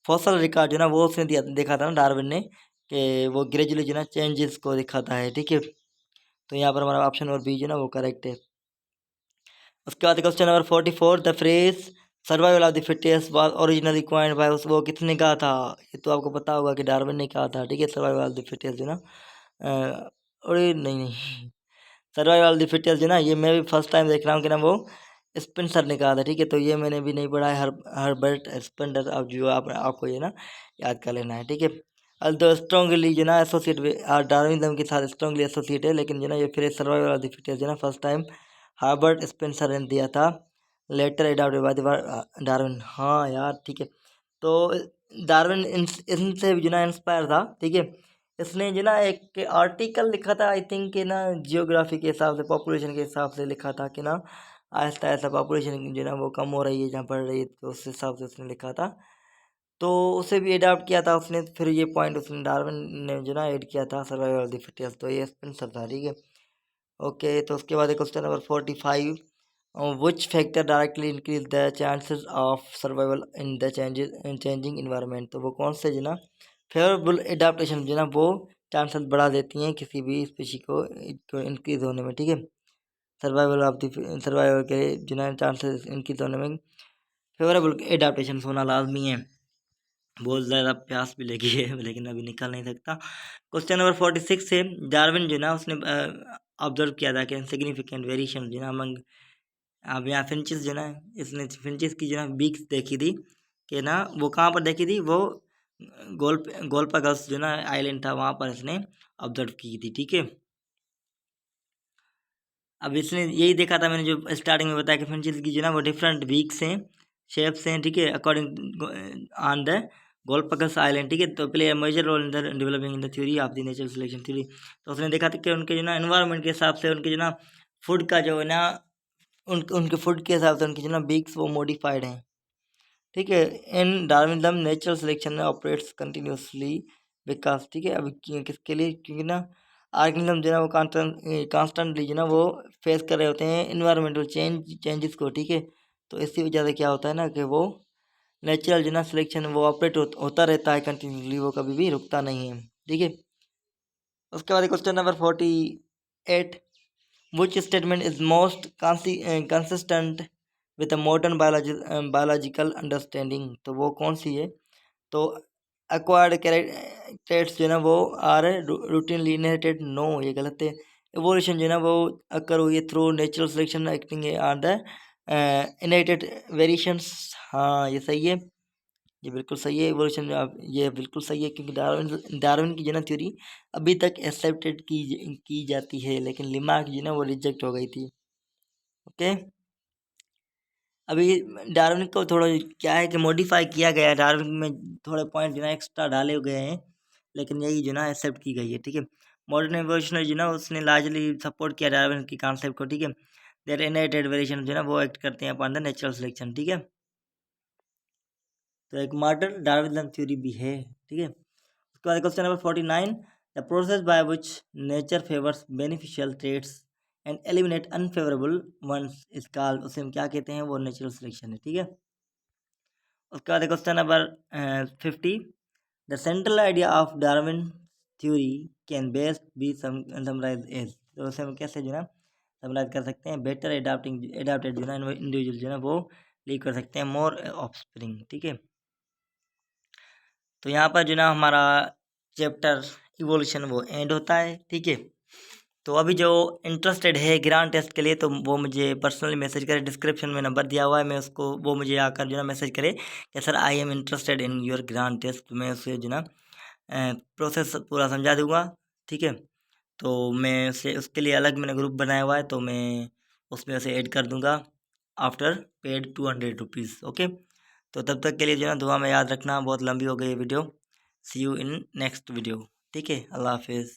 फॉसल रिकॉर्ड जो ना वो उसने देखा था ना डार्विन ने, कि वो ग्रेजुअली जो ना चेंजेस को दिखाता है। ठीक है, तो यहाँ पर हमारा ऑप्शन और बी जो ना वो करेक्ट है। उसके बाद question number 44, the phrase survival of the fittest was originally coined bye, उस वो किसने कहा था। ये तो आपको पता होगा कि डार्विन ने कहा था। ठीक है, सर्वाइवल ऑफ द फिटेस्ट जो ना अरे नहीं सर्वाइवल ऑफ द फिटेस्ट जो ना, ये मैं भी फर्स्ट टाइम देख रहा हूँ कि ना वो स्पेंसर ने कहा था। ठीक है, तो ये मैंने भी नहीं पढ़ा है, हर्बर्ट स्पेंसर। अब जो आपको ये ना याद कर लेना है। ठीक है, अल्दो स्ट्रॉन्गली जो ना एसोसिएट डार्विनिज्म के साथ स्ट्रॉन्गली एसोसिएट है, लेकिन जो ना ये फिर सर्वाइवल ऑफ द फिटेस्ट जो ना फर्स्ट टाइम हार्बर्ट स्पेंसर ने दिया था, later adopted by the Darwin. हाँ यार ठीक है, तो डार्विन इनसे भी जो ना इंस्पायर था। ठीक है, इसने जो ना एक आर्टिकल लिखा था, आई थिंक कि ना जियोग्राफी के हिसाब से, पॉपुलेशन के हिसाब से लिखा था कि ना आहिस्ता आहिस्ता पॉपुलेशन जो ना वो कम हो रही है जहाँ बढ़ रही है, तो उस हिसाब से उसने लिखा था। तो उसे भी अडाप्ट किया था उसने, फिर ये पॉइंट उसने डार्विन ने जो ना ऐड किया था, सर्वाइवल ऑफ द फिटेस्ट। तो ये स्पेंसर था। ठीक है, ओके, तो उसके बाद question number 45, which factor directly increase the chances of survival in the changing environment. तो वो कौन से जो ना फेवरेबल एडाप्टेशन जो ना वो चांसेस बढ़ा देती हैं किसी भी स्पीशी को इंक्रीज होने में। ठीक है, सर्वाइवल के जो ना चांसेस इंक्रीज होने में फेवरेबल एडाप्टेशन होना लाजमी है। बहुत ज़्यादा प्यास भी लगी है लेकिन अभी निकल नहीं सकता। क्वेश्चन नंबर 46 से, डार्विन जो ना उसने ऑब्जर्व किया था कि सिग्निफिकेंट वेरिएशन जो ना अमंग, अब यहाँ फिंचेस जो ना, इसने फिंचेस की जो ना बीक्स देखी थी कि ना वो कहाँ पर देखी थी, वो गोल्पागस जो ना आइलैंड था वहाँ पर इसने ऑब्जर्व की थी। ठीक है, अब इसने यही देखा था, मैंने जो स्टार्टिंग में बताया कि फिंचेस की जो ना वो डिफरेंट बीक्स हैं, शेप्स हैं। ठीक है, according on the Galapagos island. ठीक है, तो play major role in the developing in the theory of the natural selection theory. तो उसने देखा था कि उनके जो ना एनवायरनमेंट के हिसाब से, उनके जो ना फूड का जो है ना, उनके फूड के हिसाब से उनके जो ना बीक्स वो मॉडिफाइड हैं। ठीक है, in Darwinism natural selection operates continuously because. ठीक है, अभी किसके लिए, क्योंकि ना ऑर्गेनिज्म जो है वो कॉन्स्टेंटली जो ना वो फेस कर रहे होते हैं इन्वायरमेंटल चेंजेस को। ठीक है, तो इसी वजह से क्या होता है ना कि वो नेचुरल जो ना सिलेक्शन वो ऑपरेट होता रहता है कंटिन्यूसली, वो कभी भी रुकता नहीं है। ठीक है, उसके बाद question number 48, which statement is most consistent with a modern biological understanding। तो वो कौन सी है। तो acquired traits जो है ना वो आर routinely inherited, नो ये गलत है। एवोल्यूशन जो है ना वो अकर हुई है through natural selection acting on the inherited variations, हाँ ये सही है, ये बिल्कुल सही है। इवोल्यूशन आप ये बिल्कुल सही है, क्योंकि डार्विन की जो ना थ्योरी अभी तक एक्सेप्टेड की जाती है, लेकिन लिमा की जो ना वो रिजेक्ट हो गई थी। ओके, अभी डार्विन को थोड़ा क्या है कि मॉडिफाई किया गया है, डार्विन में थोड़े पॉइंट जो ना एक्स्ट्रा डाले गए हैं, लेकिन यही जो ना एक्सेप्ट की गई है। ठीक है, मॉडर्न इवोल्यूशनरी जो ना उसने लार्जली सपोर्ट किया डार्विन की कॉन्सेप्ट को। ठीक है, देयर इनहेरिटेड वेरिएशन जो ना वो एक्ट करते हैं अपॉन द नेचुरल सिलेक्शन। ठीक है, तो एक मॉडर्न डार्विनिज्म थ्योरी भी है। ठीक है, उसके बाद question number 49, the process by which nature favours beneficial traits and eliminate unfavourable ones is called, उसे हम क्या कहते हैं, वो नेचुरल सिलेक्शन है। ठीक है, उसके बाद question number 50, the central idea of Darwin theory can best be summarise as, तो उसे हम कैसे जो ना समराइज कर सकते हैं, बेटर एडाप्टेड जो ना इंडिविजुअल जो ना वो लीव कर सकते हैं मोर ऑफस्प्रिंग। ठीक है, तो यहाँ पर जो ना हमारा चैप्टर इवोल्यूशन वो एंड होता है। ठीक है, तो अभी जो इंटरेस्टेड है ग्रांड टेस्ट के लिए, तो वो मुझे पर्सनली मैसेज करे, डिस्क्रिप्शन में नंबर दिया हुआ है, मैं उसको वो मुझे आकर जो ना मैसेज करे कि sir I am interested in your grand test, तो मैं उसे जो ना प्रोसेस पूरा समझा दूंगा। ठीक है, तो मैं उसे उसके लिए अलग मैंने ग्रुप बनाया हुआ है, तो मैं उसमें उसे ऐड कर दूंगा आफ्टर पेड 200 रुपीज़। ओके, तो तब तक के लिए जो ना दुआ में याद रखना, बहुत लंबी हो गई ये video. See you in next video. ठीक है, अल्लाह हाफिज़।